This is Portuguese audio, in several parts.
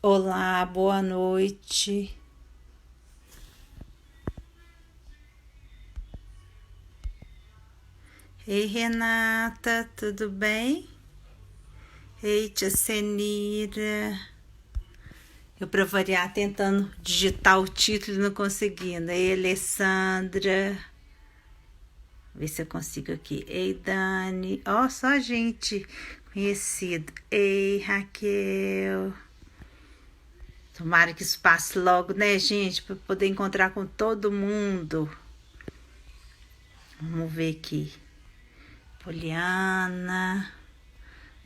Olá, boa noite. Ei, Renata, tudo bem? Ei, tia Senira. Eu pra variar tentando digitar o título e não conseguindo. Ei, Alessandra. Ver se eu consigo aqui. Ei, Dani. Ó, só gente conhecida. Ei, Raquel. Tomara que isso passe logo, né, gente? Pra poder encontrar com todo mundo. Vamos ver aqui. Poliana.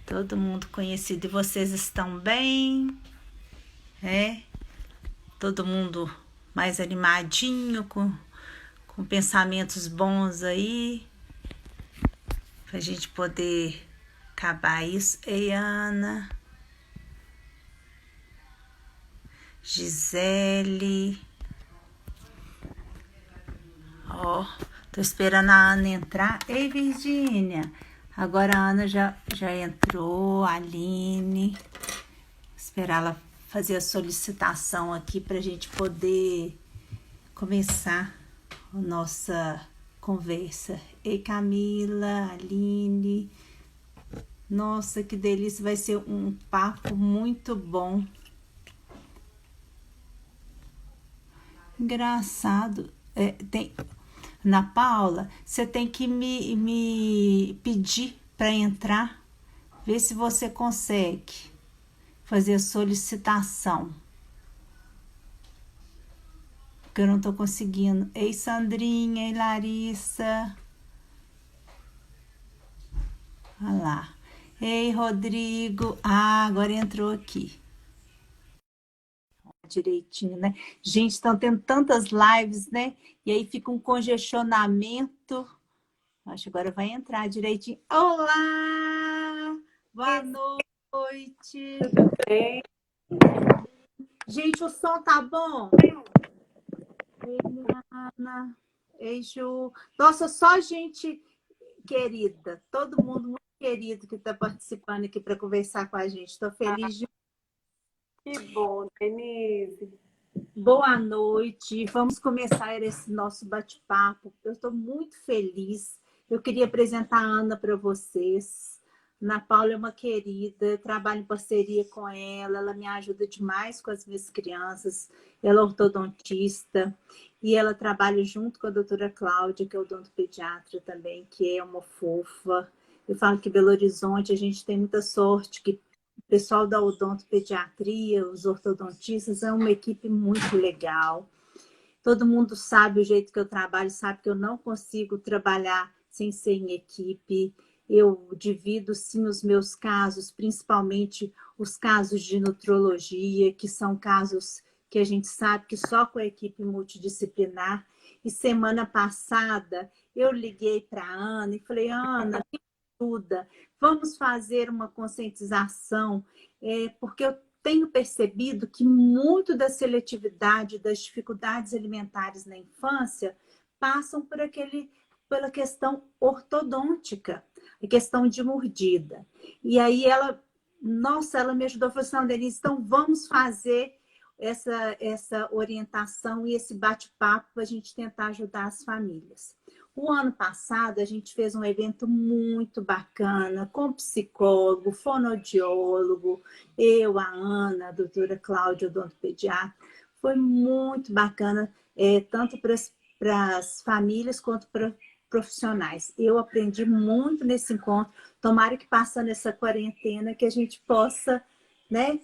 Todo mundo conhecido. E vocês estão bem? É? Todo mundo mais animadinho, com pensamentos bons aí, pra gente poder acabar isso. Ei, Ana. Gisele. Ó, tô esperando a Ana entrar. Ei, Virgínia. Agora a Ana já entrou, a Aline. Esperar ela fazer a solicitação aqui para a gente poder começar a nossa conversa. Ei, Camila, Aline. Nossa, que delícia, vai ser um papo muito bom. Engraçado. Ana Paula, você tem que me pedir para entrar, ver se você consegue fazer a solicitação. Porque eu não tô conseguindo. Ei, Sandrinha, ei, Larissa. Olha lá. Ei, Rodrigo. Ah, agora entrou aqui. Direitinho, né? Gente, estão tendo tantas lives, né? E aí fica um congestionamento. Acho que agora vai entrar direitinho. Olá! Boa noite! Tudo bem? Gente, o som tá bom? Ei, Ana. Ei, Ju. Nossa, só gente querida. Todo mundo muito querido que está participando aqui para conversar com a gente. Estou feliz de... Que bom, Denise. Boa noite. Vamos começar esse nosso bate-papo. Eu estou muito feliz. Eu queria apresentar a Ana para vocês. Ana Paula é uma querida, eu trabalho em parceria com ela me ajuda demais com as minhas crianças. Ela é ortodontista e ela trabalha junto com a doutora Cláudia, que é odontopediatra também, que é uma fofa. Eu falo que Belo Horizonte a gente tem muita sorte, que o pessoal da odontopediatria, os ortodontistas, é uma equipe muito legal. Todo mundo sabe o jeito que eu trabalho, sabe que eu não consigo trabalhar sem ser em equipe. Eu divido, sim, os meus casos, principalmente os casos de nutrologia, que são casos que a gente sabe que só com a equipe multidisciplinar. E semana passada eu liguei para a Ana e falei, Ana, me ajuda, vamos fazer uma conscientização, porque eu tenho percebido que muito da seletividade, das dificuldades alimentares na infância, passam pela questão ortodôntica, a questão de mordida. E aí ela me ajudou, falou assim, não, Denise, então vamos fazer essa orientação e esse bate-papo para a gente tentar ajudar as famílias. O ano passado, a gente fez um evento muito bacana, com psicólogo, fonoaudiólogo, eu, a Ana, a doutora Cláudia, odontopediatra. Foi muito bacana, tanto para as famílias quanto para profissionais. Eu aprendi muito nesse encontro. Tomara que passando essa quarentena que a gente possa, né,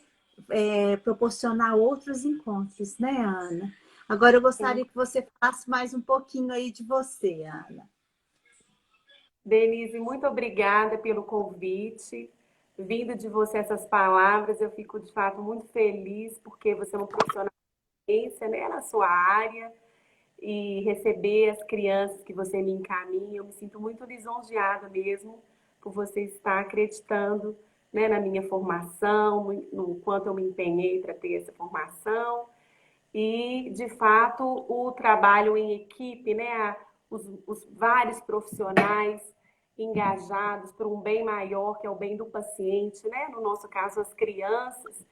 proporcionar outros encontros, né, Ana? Agora eu gostaria que você falasse mais um pouquinho aí de você, Ana. Denise, muito obrigada pelo convite. Vindo de você essas palavras, eu fico de fato muito feliz, porque você é uma profissional de ciência, né, na sua área, e receber as crianças que você me encaminha, eu me sinto muito lisonjeada mesmo por você estar acreditando, né, na minha formação, no quanto eu me empenhei para ter essa formação. E, de fato, o trabalho em equipe, né? Os vários profissionais engajados por um bem maior, que é o bem do paciente, né? No nosso caso, as crianças,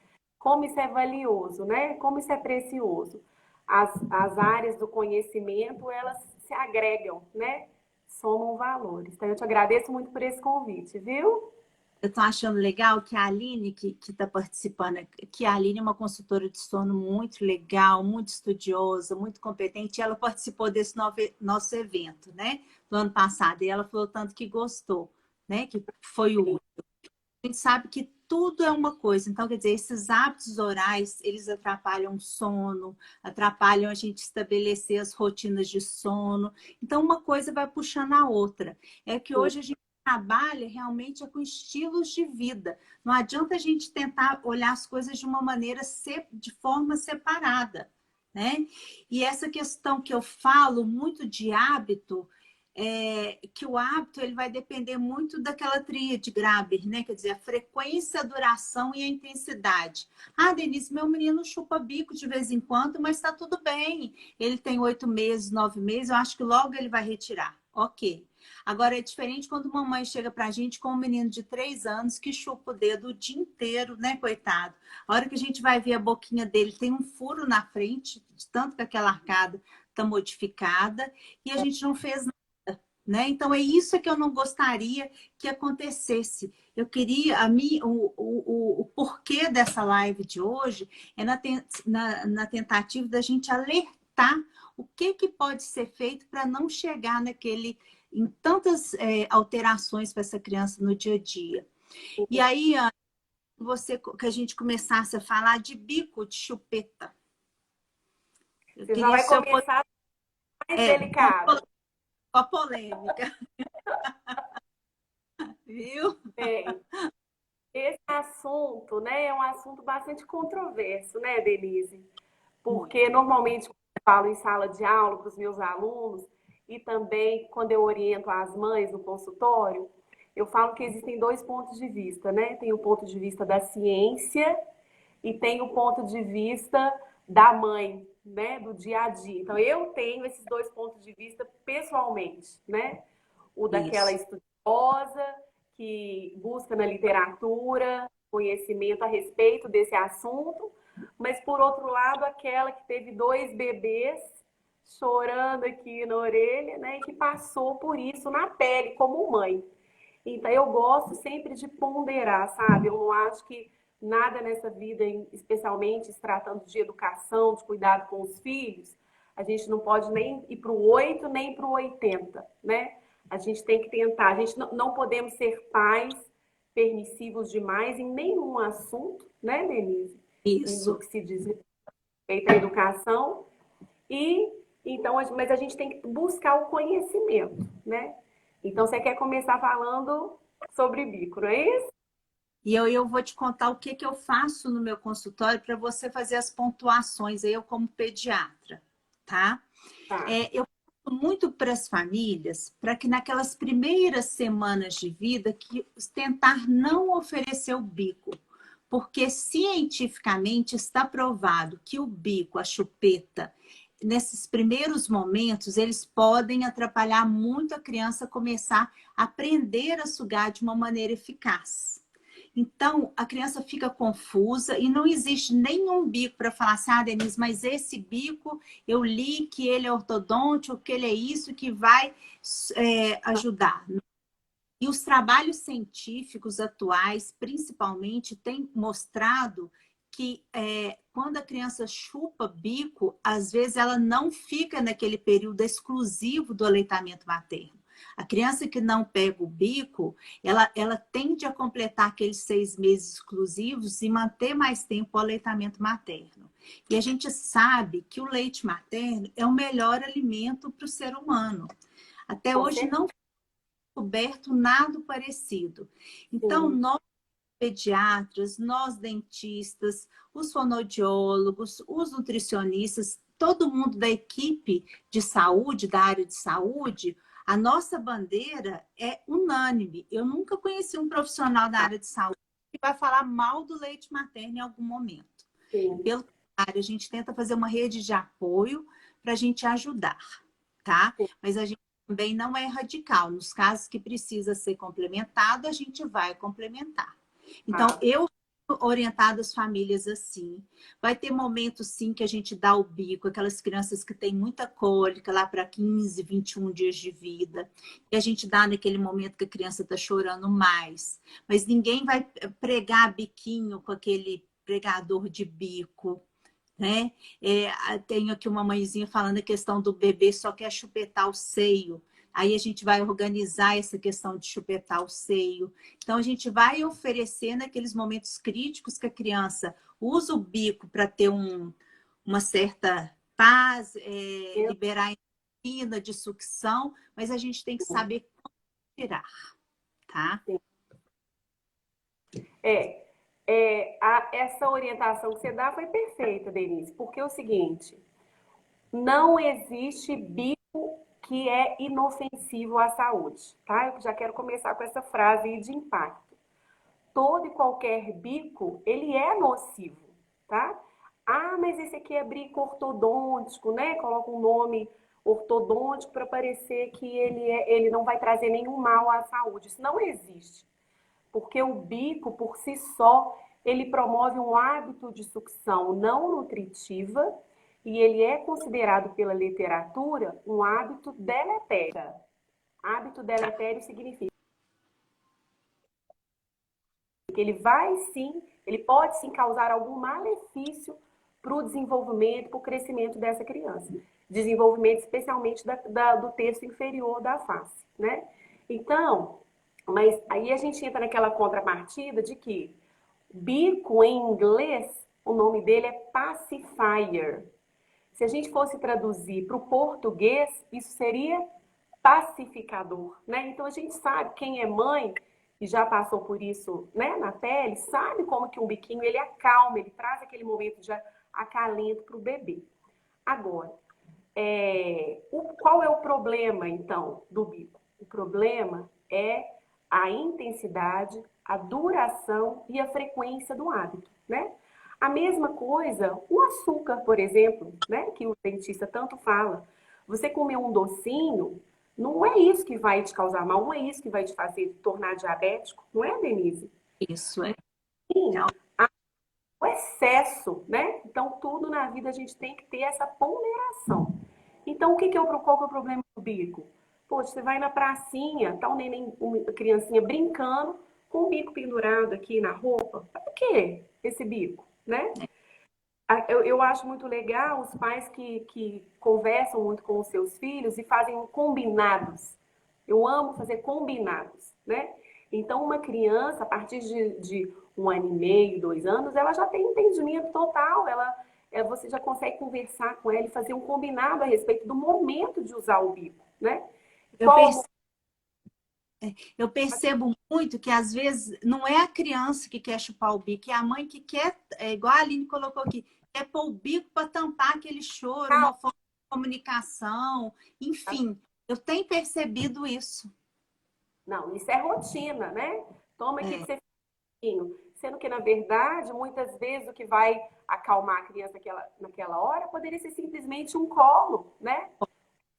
como isso é valioso, né? Como isso é precioso. As áreas do conhecimento, elas se agregam, né? Somam valores. Então, eu te agradeço muito por esse convite, viu? Eu estou achando legal que a Aline, que está participando, que a Aline é uma consultora de sono muito legal, muito estudiosa, muito competente, e ela participou desse nosso evento, né, do ano passado, e ela falou tanto que gostou, né, que foi útil. A gente sabe que tudo é uma coisa, então, quer dizer, esses hábitos orais, eles atrapalham o sono, atrapalham a gente estabelecer as rotinas de sono, então uma coisa vai puxando a outra. É que hoje a gente trabalha realmente com estilos de vida. Não adianta a gente tentar olhar as coisas de uma maneira, de forma separada, né? E essa questão que eu falo muito de hábito, que o hábito ele vai depender muito daquela tríade Graeber, né? Quer dizer, a frequência, a duração e a intensidade. Ah, Denise, meu menino chupa bico de vez em quando, mas está tudo bem. Ele tem 8 meses, 9 meses, eu acho que logo ele vai retirar. Ok. Agora, é diferente quando uma mãe chega para a gente com um menino de 3 anos que chupa o dedo o dia inteiro, né, coitado? A hora que a gente vai ver a boquinha dele, tem um furo na frente, de tanto que aquela arcada está modificada, e a gente não fez, né? Então, é isso que eu não gostaria que acontecesse. Eu queria, o porquê dessa live de hoje é na tentativa da gente alertar o que pode ser feito para não chegar em tantas alterações para essa criança no dia a dia. E aí, Ana, que a gente começasse a falar de bico de chupeta. Eu Você já queria vai se eu começar mais com delicado. a polêmica, viu? Bem, esse assunto, né, é um assunto bastante controverso, né, Denise? Porque Muito. normalmente quando eu falo em sala de aula para os meus alunos e também quando eu oriento as mães no consultório, eu falo que existem dois pontos de vista, né? Tem o ponto de vista da ciência e tem o ponto de vista da mãe, né, do dia a dia. Então eu tenho esses dois pontos de vista pessoalmente, né? O daquela Isso. estudiosa que busca na literatura conhecimento a respeito desse assunto, mas por outro lado, aquela que teve 2 bebês chorando aqui na orelha, né, e que passou por isso na pele como mãe. Então eu gosto sempre de ponderar, sabe? Eu não acho que nada nessa vida, especialmente se tratando de educação, de cuidado com os filhos, a gente não pode nem ir para o 8 nem para o 80, né? A gente tem que tentar, a gente não podemos ser pais permissivos demais em nenhum assunto, né, Denise? No Isso. que se diz respeito à educação. E então, mas a gente tem que buscar o conhecimento, né? Então, você quer começar falando sobre bico, não é isso? E eu vou te contar o que eu faço no meu consultório para você fazer as pontuações, eu como pediatra, tá? Tá. Eu falo muito para as famílias, para que naquelas primeiras semanas de vida, que tentar não oferecer o bico, porque cientificamente está provado que o bico, a chupeta, nesses primeiros momentos, eles podem atrapalhar muito a criança começar a aprender a sugar de uma maneira eficaz. Então, a criança fica confusa e não existe nenhum bico para falar assim, ah, Denise, mas esse bico eu li que ele é ortodôntico, que ele é isso, que vai ajudar. E os trabalhos científicos atuais, principalmente, têm mostrado que quando a criança chupa bico, às vezes ela não fica naquele período exclusivo do aleitamento materno. A criança que não pega o bico, ela tende a completar aqueles 6 meses exclusivos e manter mais tempo o aleitamento materno. E a gente sabe que o leite materno é o melhor alimento para o ser humano. Até Com hoje certeza. não descoberto nada parecido. Então, Sim. nós pediatras, nós dentistas, os fonoaudiólogos, os nutricionistas, todo mundo da equipe de saúde, da área de saúde, a nossa bandeira é unânime. Eu nunca conheci um profissional da área de saúde que vai falar mal do leite materno em algum momento. Sim. Pelo contrário, a gente tenta fazer uma rede de apoio para a gente ajudar, tá? Mas a gente também não é radical. Nos casos que precisa ser complementado, a gente vai complementar. Então, Ah, orientado as famílias assim. Vai ter momentos, sim, que a gente dá o bico, aquelas crianças que têm muita cólica, lá para 15, 21 dias de vida. E a gente dá naquele momento que a criança está chorando mais. Mas ninguém vai pregar biquinho com aquele pregador de bico, né? Tenho aqui uma mãezinha falando a questão do bebê só quer chupetar o seio. Aí a gente vai organizar essa questão de chupetar o seio. Então, a gente vai oferecer naqueles momentos críticos que a criança usa o bico para ter uma certa paz, liberar a endorfina de sucção, mas a gente tem que saber como tirar, tá? Essa orientação que você dá foi perfeita, Denise, porque é o seguinte, não existe bico que é inofensivo à saúde, tá? Eu já quero começar com essa frase aí de impacto. Todo e qualquer bico, ele é nocivo, tá? Ah, mas esse aqui é bico ortodôntico, né? Coloca um nome ortodôntico para parecer que ele não vai trazer nenhum mal à saúde. Isso não existe. Porque o bico, por si só, ele promove um hábito de sucção não nutritiva e ele é considerado pela literatura um hábito deletério. Hábito deletério significa que ele vai sim, ele pode sim causar algum malefício para o desenvolvimento, para o crescimento dessa criança. Desenvolvimento especialmente do terço inferior da face, né? Então, mas aí a gente entra naquela contrapartida de que bico em inglês, o nome dele é pacifier. Se a gente fosse traduzir para o português, isso seria pacificador, né? Então a gente sabe, quem é mãe e já passou por isso, né, na pele, sabe como que um biquinho ele acalma, ele traz aquele momento de acalento para o bebê. Agora, qual é o problema, então, do bico? O problema é a intensidade, a duração e a frequência do hábito, né? A mesma coisa, o açúcar, por exemplo, né, que o dentista tanto fala. Você comer um docinho, não é isso que vai te causar mal, não é isso que vai te fazer tornar diabético, não é, Denise? Isso é. Sim, o excesso, né? Então, tudo na vida a gente tem que ter essa ponderação. Então, qual que é o problema do bico? Poxa, você vai na pracinha, tá um neném, uma criancinha brincando com o bico pendurado aqui na roupa. Por que esse bico, né? Eu acho muito legal os pais que conversam muito com os seus filhos e fazem combinados. Eu amo fazer combinados, né? Então, uma criança, a partir de 1 ano e meio, 2 anos, ela já tem entendimento total. Você já consegue conversar com ela e fazer um combinado a respeito do momento de usar o bico, né? Eu percebo, eu percebo muito que, às vezes, não é a criança que quer chupar o bico, é a mãe que quer, igual a Aline colocou aqui, quer pôr o bico para tampar aquele choro, uma forma de comunicação, enfim. Eu tenho percebido isso. Não, isso é rotina, né? Toma aqui que você fica. Sendo que, na verdade, muitas vezes o que vai acalmar a criança naquela hora poderia ser simplesmente um colo, né?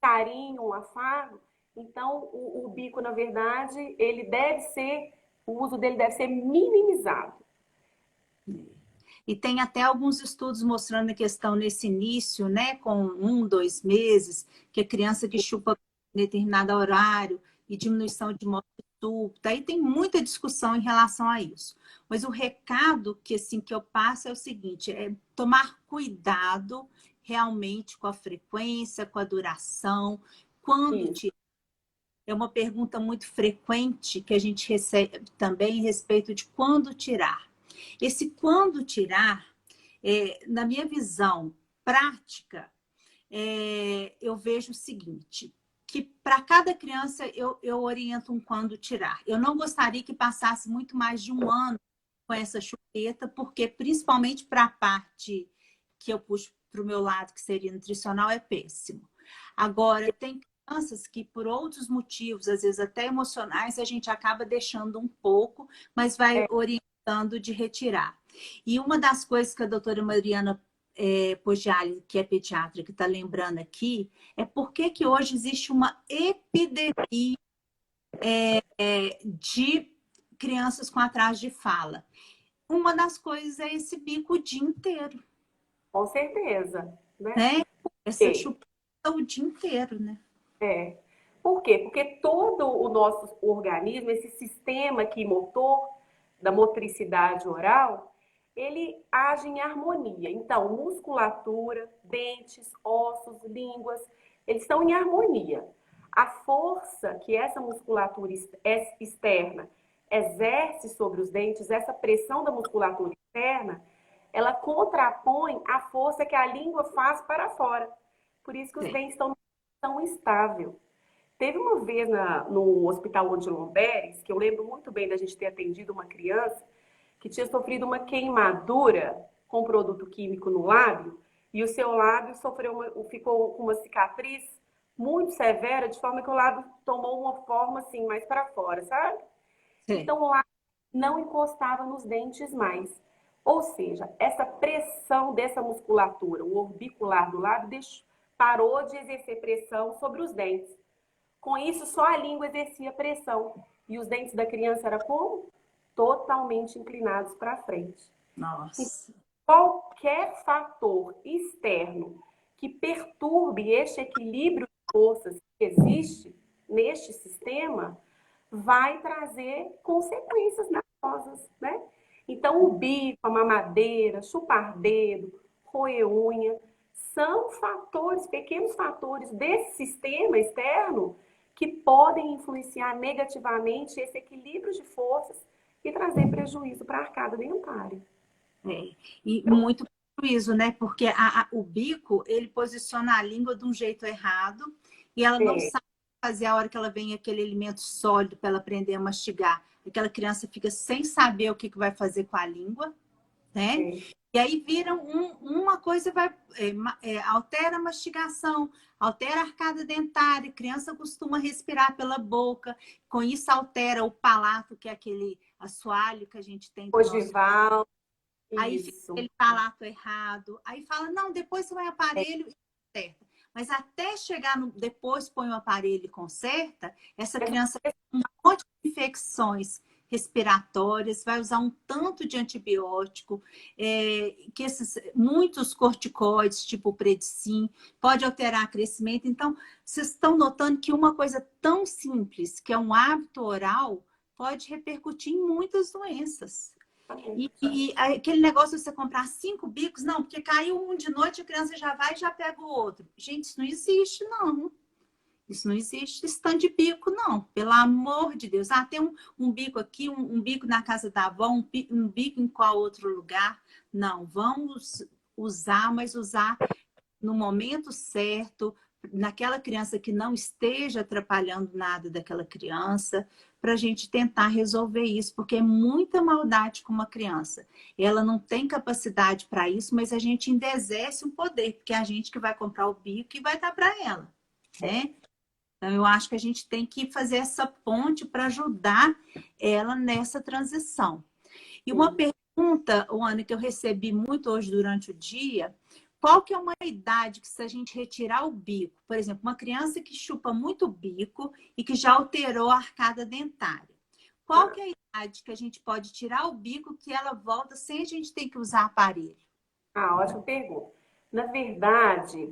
Carinho, um afago. Então, o bico, na verdade, o uso dele deve ser minimizado. E tem até alguns estudos mostrando a questão nesse início, né, com 1, 2 meses, que a criança que chupa em determinado horário e diminuição de morte súbita, aí tem muita discussão em relação a isso. Mas o recado que, assim, que eu passo é o seguinte, é tomar cuidado realmente com a frequência, com a duração, quando tirar. É uma pergunta muito frequente que a gente recebe também a respeito de quando tirar. Esse quando tirar, na minha visão prática, eu vejo o seguinte, que para cada criança eu oriento um quando tirar. Eu não gostaria que passasse muito mais de 1 ano com essa chupeta, porque principalmente para a parte que eu puxo para o meu lado, que seria nutricional, é péssimo. Agora, tem crianças que, por outros motivos, às vezes até emocionais, a gente acaba deixando um pouco, mas vai orientando de retirar. E uma das coisas que a doutora Mariana Poggiali, que é pediatra, que está lembrando aqui, é porque que hoje existe uma epidemia de crianças com atraso de fala. uma das coisas é esse bico o dia inteiro, Com certeza, né? né? Essa E, chupeta o dia inteiro, né? é. Por quê? Porque todo o nosso organismo, esse sistema aqui motor, da motricidade oral, ele age em harmonia. Então, musculatura, dentes, ossos, línguas, eles estão em harmonia. A força que essa musculatura externa exerce sobre os dentes, essa pressão da musculatura externa, ela contrapõe a força que a língua faz para fora. Por isso que os Sim. dentes estão tão estáveis. Teve uma vez no Hospital Odilon Beres, que eu lembro muito bem da gente ter atendido uma criança que tinha sofrido uma queimadura com produto químico no lábio e o seu lábio ficou com uma cicatriz muito severa, de forma que o lábio tomou uma forma assim mais para fora, sabe? Sim. Então o lábio não encostava nos dentes mais. Ou seja, essa pressão dessa musculatura, o orbicular do lábio, parou de exercer pressão sobre os dentes. Com isso, só a língua exercia pressão. E os dentes da criança eram como? Totalmente inclinados para frente. E Nossa. qualquer fator externo que perturbe este equilíbrio de forças que existe neste sistema vai trazer consequências nervosas, né? Então, o bico, a mamadeira, chupar dedo, roer unha, são fatores, pequenos fatores desse sistema externo que podem influenciar negativamente esse equilíbrio de forças e trazer prejuízo para a arcada dentária. É. E muito prejuízo, né? Porque o bico, ele posiciona a língua de um jeito errado e ela não É, sabe fazer a hora que ela vem aquele alimento sólido para ela aprender a mastigar. Aquela criança fica sem saber o que vai fazer com a língua, né? é, E aí vira uma coisa, vai altera a mastigação, altera a arcada dentária, a criança costuma respirar pela boca, com isso altera o palato, que é aquele assoalho que a gente tem do nosso. ogival, Aí fica isso. aquele palato errado. Aí fala, não, depois você vai no aparelho e conserta. Mas até chegar no depois põe o aparelho e conserta, essa criança tem um monte de infecções respiratórias, vai usar um tanto de antibiótico, que muitos corticoides, tipo o Predsim, pode alterar o crescimento. Então, vocês estão notando que uma coisa tão simples, que é um hábito oral, pode repercutir em muitas doenças. E aquele negócio de você comprar 5 bicos, não, porque caiu um de noite, a criança já vai e já pega o outro. Gente, isso não existe, não. Isso não existe stand de bico, não. Pelo amor de Deus. Ah, tem um bico aqui, um bico na casa da avó, um bico em qual outro lugar. Não, vamos usar, mas usar no momento certo, naquela criança que não esteja atrapalhando nada daquela criança, para a gente tentar resolver isso, porque é muita maldade com uma criança. Ela não tem capacidade para isso, mas a gente ainda exerce um poder, porque é a gente que vai comprar o bico e vai dar para ela, né? Então, eu acho que a gente tem que fazer essa ponte para ajudar ela nessa transição. E uma pergunta, Ana, que eu recebi muito hoje durante o dia, qual que é uma idade que se a gente retirar o bico, por exemplo, uma criança que chupa muito o bico e que já alterou a arcada dentária, qual que é a idade que a gente pode tirar o bico que ela volta sem a gente ter que usar aparelho? Ótima pergunta. Na verdade,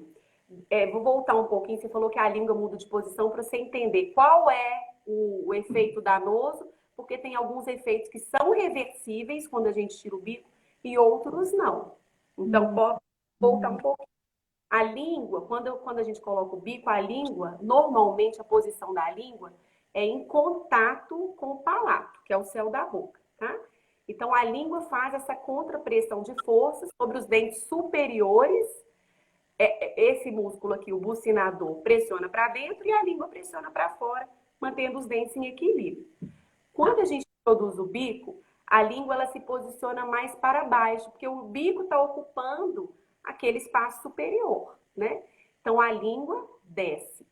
vou voltar um pouquinho. Você falou que a língua muda de posição para você entender qual é o efeito danoso, porque tem alguns efeitos que são reversíveis quando a gente tira o bico e outros não. Então, posso voltar um pouquinho. A língua, quando a gente coloca o bico, a língua, normalmente a posição da língua é em contato com o palato, que é o céu da boca, tá? Então, a língua faz essa contrapressão de força sobre os dentes superiores. Esse músculo aqui, o bucinador, pressiona para dentro e a língua pressiona para fora, mantendo os dentes em equilíbrio. Quando a gente introduz o bico, a língua ela se posiciona mais para baixo, porque o bico está ocupando aquele espaço superior, né? Então a língua desce.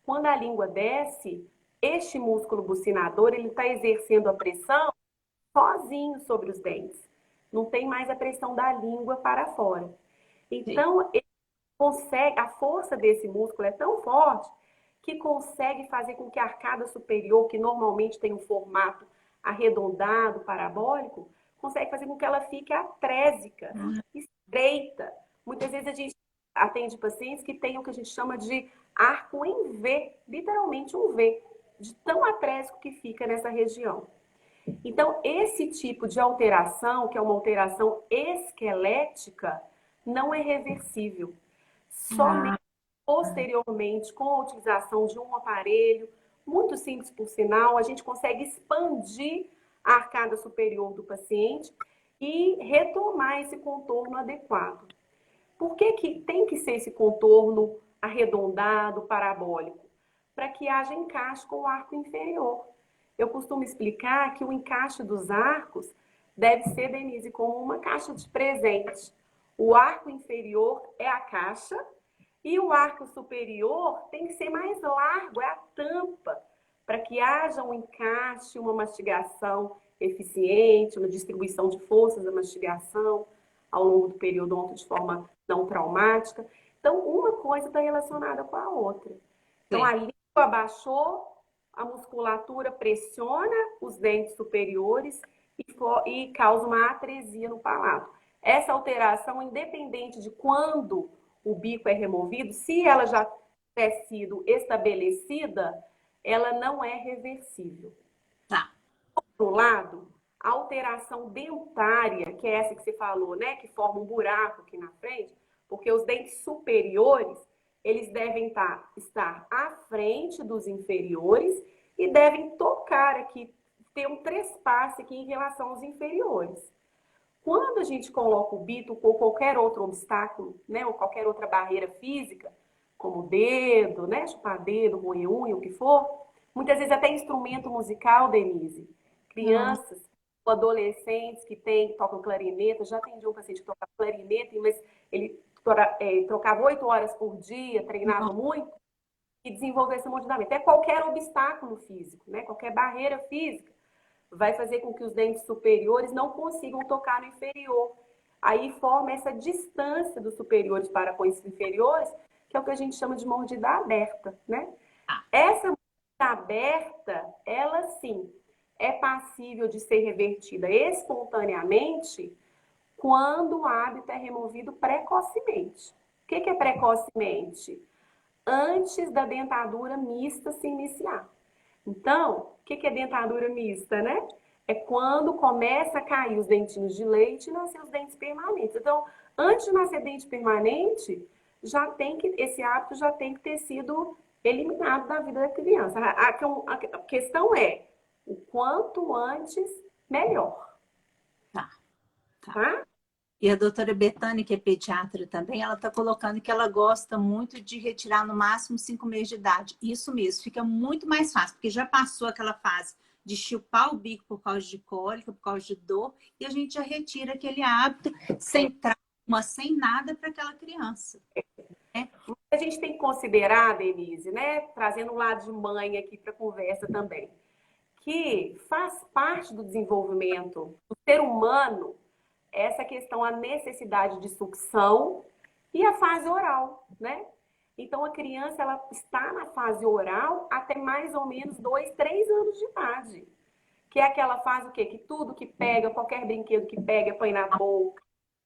Quando a língua desce, este músculo bucinador ele está exercendo a pressão sozinho sobre os dentes. Não tem mais a pressão da língua para fora. Sim. Então, a força desse músculo é tão forte que consegue fazer com que a arcada superior, que normalmente tem um formato arredondado, parabólico, consegue fazer com que ela fique atrésica, estreita. Muitas vezes a gente atende pacientes que têm o que a gente chama de arco em V, literalmente um V, de tão atrésico que fica nessa região. Então, esse tipo de alteração, que é uma alteração esquelética, não é reversível. Somente posteriormente, com a utilização de um aparelho, muito simples por sinal, a gente consegue expandir a arcada superior do paciente e retomar esse contorno adequado. Por que que tem que ser esse contorno arredondado, parabólico? Para que haja encaixe com o arco inferior. Eu costumo explicar que o encaixe dos arcos deve ser, Denise, como uma caixa de presente. O arco inferior é a caixa e o arco superior tem que ser mais largo, é a tampa, para que haja um encaixe, uma mastigação eficiente, uma distribuição de forças da mastigação ao longo do período de forma não traumática. Então, uma coisa está relacionada com a outra. Então, a língua abaixou, a musculatura pressiona os dentes superiores e causa uma atresia no palato. Essa alteração, independente de quando o bico é removido, se ela já tiver sido estabelecida, ela não é reversível. Tá. Por outro lado, a alteração dentária, que é essa que você falou, né, que forma um buraco aqui na frente, porque os dentes superiores, eles devem estar à frente dos inferiores e devem tocar aqui, ter um trespasse aqui em relação aos inferiores. Quando a gente coloca o bito ou qualquer outro obstáculo, né, ou qualquer outra barreira física, como o dedo, né, chupar dedo, roer unha, o que for, muitas vezes até instrumento musical, Denise, crianças ou adolescentes que tocam clarineta, já atendi um paciente que tocava clarineta, mas ele trocava 8 horas por dia, treinava muito, e desenvolveu esse moldamento. É qualquer obstáculo físico, né, qualquer barreira física, vai fazer com que os dentes superiores não consigam tocar no inferior. Aí forma essa distância dos superiores para com os inferiores, que é o que a gente chama de mordida aberta, né? Essa mordida aberta, ela sim, é passível de ser revertida espontaneamente quando o hábito é removido precocemente. O que é precocemente? Antes da dentadura mista se iniciar. Então, o que é dentadura mista, né? É quando começa a cair os dentinhos de leite e nascer os dentes permanentes. Então, antes de nascer dente permanente, esse hábito já tem que ter sido eliminado da vida da criança. A questão é, o quanto antes, melhor. Tá. Tá? E a doutora Betânia, que é pediatra também, ela está colocando que ela gosta muito de retirar no máximo 5 meses de idade. Isso mesmo, fica muito mais fácil, porque já passou aquela fase de chupar o bico por causa de cólica, por causa de dor, e a gente já retira aquele hábito sem trauma, sem nada para aquela criança. Né? A gente tem que considerar, Denise, né, trazendo um lado de mãe aqui para a conversa também, que faz parte do desenvolvimento do ser humano essa questão, a necessidade de sucção e a fase oral, né? Então, a criança, ela está na fase oral até mais ou menos 2, 3 anos de idade. Que é aquela fase o quê? Que tudo que pega, qualquer brinquedo que pega, põe na boca,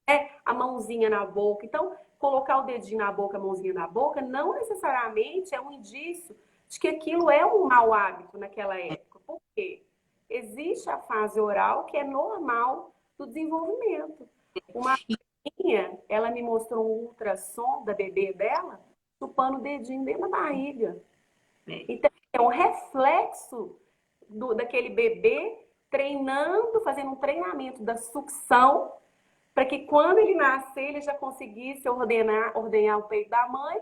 né? A mãozinha na boca. Então, colocar o dedinho na boca, a mãozinha na boca, não necessariamente é um indício de que aquilo é um mau hábito naquela época. Por quê? Existe a fase oral que é normal do desenvolvimento. Uma menininha, ela me mostrou um ultrassom da bebê dela, chupando o dedinho dentro da barriga. Então, é um reflexo daquele bebê treinando, fazendo um treinamento da sucção, para que quando ele nascer, ele já conseguisse ordenhar o peito da mãe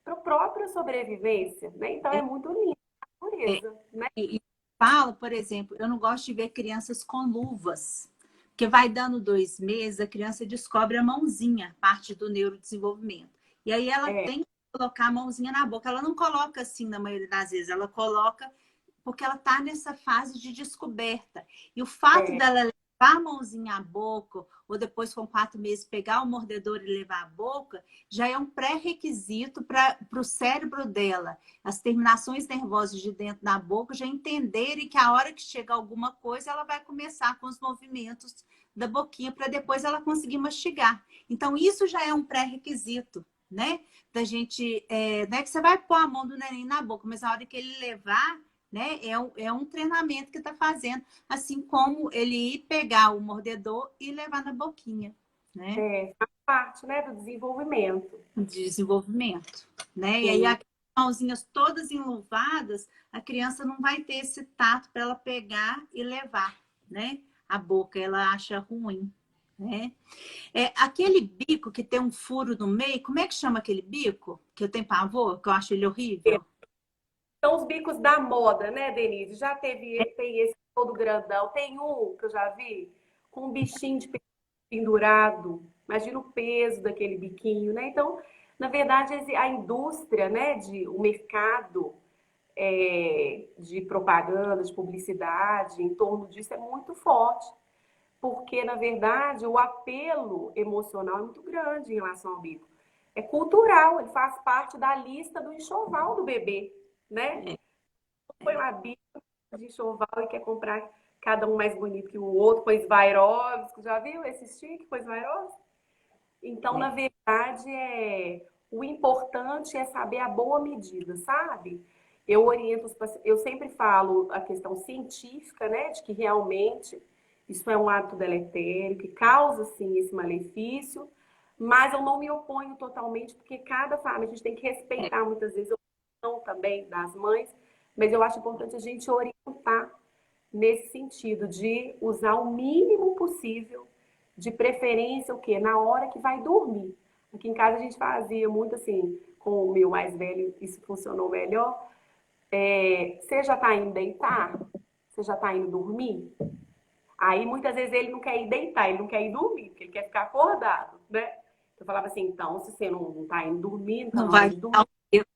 para a própria sobrevivência. Né? Então, é muito lindo a natureza. Né? E falo, por exemplo, eu não gosto de ver crianças com luvas. Porque vai dando 2 meses, a criança descobre a mãozinha, parte do neurodesenvolvimento. E aí ela tem que colocar a mãozinha na boca. Ela não coloca assim na maioria das vezes, ela coloca porque ela está nessa fase de descoberta. E o fato dela levar a mãozinha à boca, ou depois com 4 meses pegar o mordedor e levar à boca, já é um pré-requisito para o cérebro dela. As terminações nervosas de dentro da boca já entenderem que a hora que chega alguma coisa, ela vai começar com os movimentos da boquinha para depois ela conseguir mastigar. Então, isso já é um pré-requisito, né? Da gente, não é que você vai pôr a mão do neném na boca, mas na hora que ele levar, né? É um treinamento que está fazendo, assim como ele ir pegar o mordedor e levar na boquinha, né? Faz parte, né, do desenvolvimento. De desenvolvimento, né? E aí, Sim. as mãozinhas todas enluvadas, a criança não vai ter esse tato para ela pegar e levar, né? A boca, ela acha ruim, né? Aquele bico que tem um furo no meio, como é que chama aquele bico? Que eu tenho pavor, que eu acho ele horrível. São os bicos da moda, né, Denise? Já tem esse todo grandão. Tem um que eu já vi com um bichinho de pendurado. Imagina o peso daquele biquinho, né? Então, na verdade, a indústria, né, o mercado de propaganda, de publicidade em torno disso é muito forte. Porque, na verdade, o apelo emocional é muito grande em relação ao bico. É cultural, ele faz parte da lista do enxoval do bebê, né? É, Põe lá bico de enxoval e quer comprar cada um mais bonito que o outro, põe Swarovski, já viu esse stick, põe Swarovski? Então, na é. verdade, o importante é saber a boa medida, sabe? Eu oriento os pacientes, eu sempre falo a questão científica, né, de que realmente isso é um hábito deletério, que causa, sim, esse malefício, mas eu não me oponho totalmente, porque cada família, a gente tem que respeitar muitas vezes a opinião também das mães, mas eu acho importante a gente orientar nesse sentido de usar o mínimo possível, de preferência o quê? Na hora que vai dormir. Aqui em casa a gente fazia muito assim, com o meu mais velho, isso funcionou melhor. Você já está indo deitar? Você já está indo dormir? Aí muitas vezes ele não quer ir deitar, ele não quer ir dormir, porque ele quer ficar acordado, né? Eu falava assim, então, se você não está indo dormir, não está Não na hora vai de dar dormir, o bico.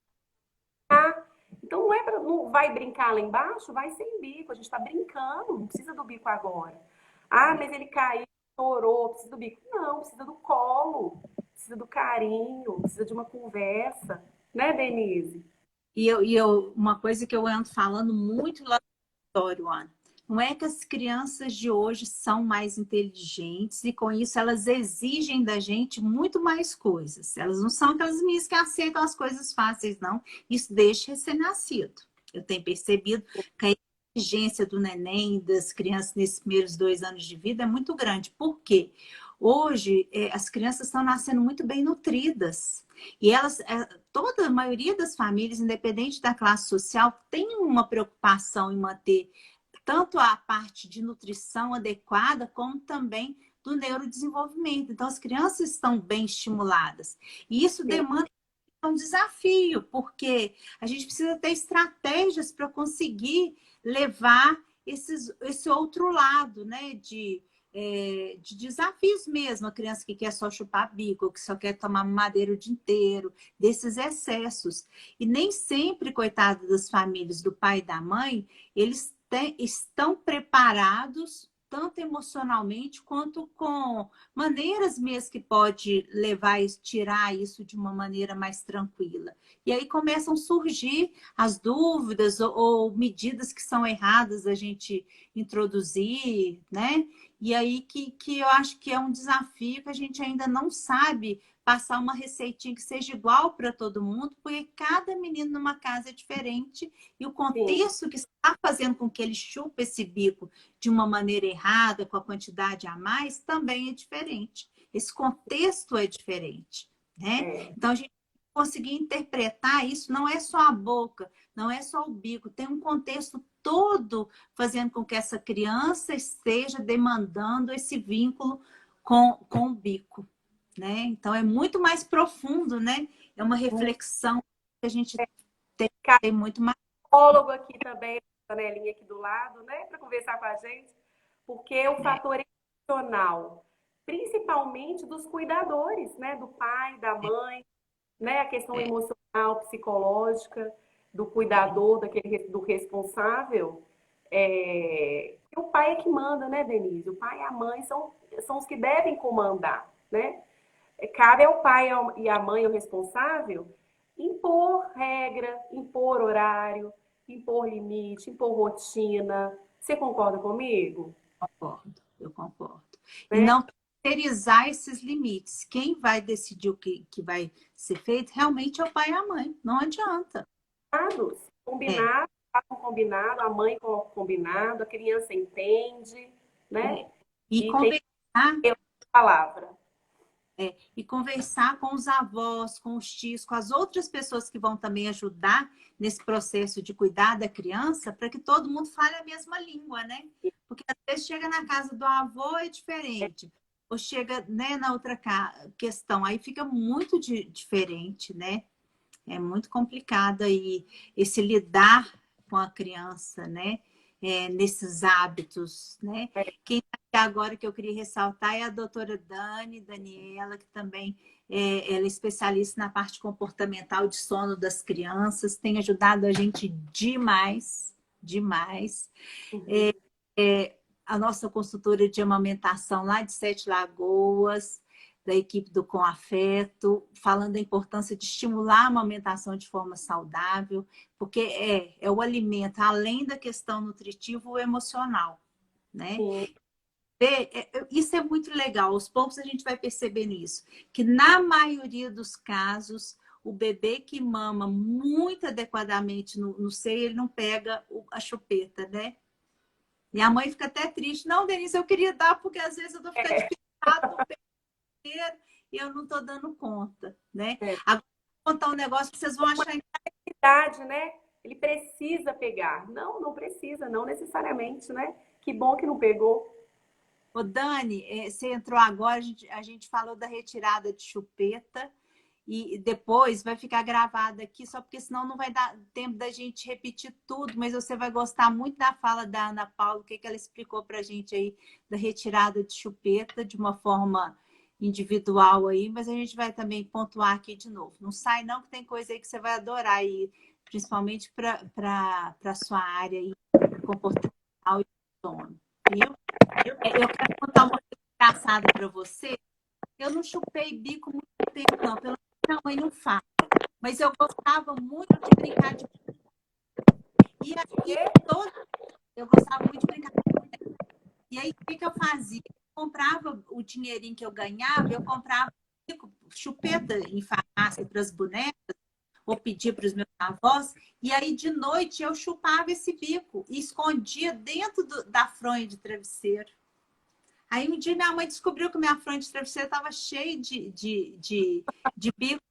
então não vai brincar lá embaixo? Vai sem bico, a gente está brincando, não precisa do bico agora. Ah, mas ele caiu, chorou, precisa do bico. Não, precisa do colo, precisa do carinho, precisa de uma conversa, né, Denise? Uma coisa que eu ando falando muito lá no laboratório, Ana, não é que as crianças de hoje são mais inteligentes e com isso elas exigem da gente muito mais coisas. Elas não são aquelas meninas que aceitam as coisas fáceis, não. Isso desde recém-nascido. Eu tenho percebido que a exigência do neném, das crianças nesses primeiros 2 anos de vida é muito grande. Por quê? Hoje, as crianças estão nascendo muito bem nutridas. E elas, toda a maioria das famílias, independente da classe social, tem uma preocupação em manter tanto a parte de nutrição adequada, como também do neurodesenvolvimento. Então, as crianças estão bem estimuladas. E isso Sim, demanda um desafio, porque a gente precisa ter estratégias para conseguir levar esse outro lado, né? De desafios mesmo, a criança que quer só chupar bico, que só quer tomar madeira o dia inteiro, desses excessos. E nem sempre, coitado das famílias do pai e da mãe, eles estão preparados tanto emocionalmente quanto com maneiras mesmo que pode levar e tirar isso de uma maneira mais tranquila. E aí começam a surgir as dúvidas ou medidas que são erradas a gente introduzir, né? E aí que eu acho que é um desafio que a gente ainda não sabe passar uma receitinha que seja igual para todo mundo, porque cada menino numa casa é diferente e o sim, contexto que está fazendo com que ele chupe esse bico de uma maneira errada, com a quantidade a mais, também é diferente. Esse contexto é diferente, né? é, Então, a gente conseguir interpretar isso, não é só a boca, não é só o bico, tem um contexto todo fazendo com que essa criança esteja demandando esse vínculo com o bico, né? Então, é muito mais profundo, né? É uma reflexão que a gente tem muito mais. psicólogo aqui também, janelinha aqui do lado, né, para conversar com a gente, porque o É, fator emocional, principalmente dos cuidadores, né, do pai, da mãe, né, a questão é, emocional, psicológica, do cuidador, do responsável, o pai é que manda, né, Denise? O pai e a mãe são os que devem comandar, né? Cabe ao pai e à mãe, o responsável, impor regra, impor horário, impor limite, impor rotina. Você concorda comigo? concordo, eu concordo. E né? não terceirizar esses limites. Quem vai decidir o que vai ser feito realmente é o pai e a mãe. Não adianta. É, Combinado, tá com combinado, a mãe coloca o combinado, a criança entende, né? é. E E tem conversar, a palavra. e conversar com os avós, com os tios, com as outras pessoas que vão também ajudar nesse processo de cuidar da criança, para que todo mundo fale a mesma língua, né? Porque às vezes chega na casa do avô é diferente, ou chega, né, na outra questão, aí fica muito diferente, né? É muito complicado aí esse lidar com a criança, né? Nesses hábitos, né? Quem tá agora que eu queria ressaltar é a doutora Daniela, que também ela é especialista na parte comportamental de sono das crianças, tem ajudado a gente demais, demais. Uhum. A nossa consultora de amamentação lá de Sete Lagoas, da equipe do Com Afeto, falando da importância de estimular a amamentação de forma saudável, porque é o alimento, além da questão nutritiva, o emocional, né? Sim, Isso é muito legal, aos poucos a gente vai percebendo isso, que na maioria dos casos, o bebê que mama muito adequadamente no seio, ele não pega a chupeta, né? E a mãe fica até triste. Não, Denise, eu queria dar, porque às vezes eu dou ficar de picado no inteiro e eu não estou dando conta, né? é. Agora, vou contar um negócio que vocês vão achar. Idade, né? Ele precisa pegar. Não, não precisa, não necessariamente, né? Que bom que não pegou. Ô, Dani, você entrou agora, a gente falou da retirada de chupeta e depois vai ficar gravada aqui, só porque senão não vai dar tempo da gente repetir tudo, mas você vai gostar muito da fala da Ana Paula, o que ela explicou para a gente aí da retirada de chupeta de uma forma individual aí, mas a gente vai também pontuar aqui de novo. Não sai não, que tem coisa aí que você vai adorar aí, principalmente para a sua área aí, comportamental e sono, viu? Eu quero contar uma coisa engraçada para você. Eu não chupei bico muito tempo, não. Pelo menos minha mãe não fala. Mas eu gostava muito de brincar de... E aí, eu gostava muito de brincar de... E aí, o que eu fazia? Eu comprava o dinheirinho que eu ganhava, eu comprava bico, chupeta em farmácia para as bonecas, ou pedia para os meus avós, e aí de noite eu chupava esse bico e escondia dentro da fronha de travesseiro. Aí um dia minha mãe descobriu que minha fronha de travesseiro estava cheia de bico.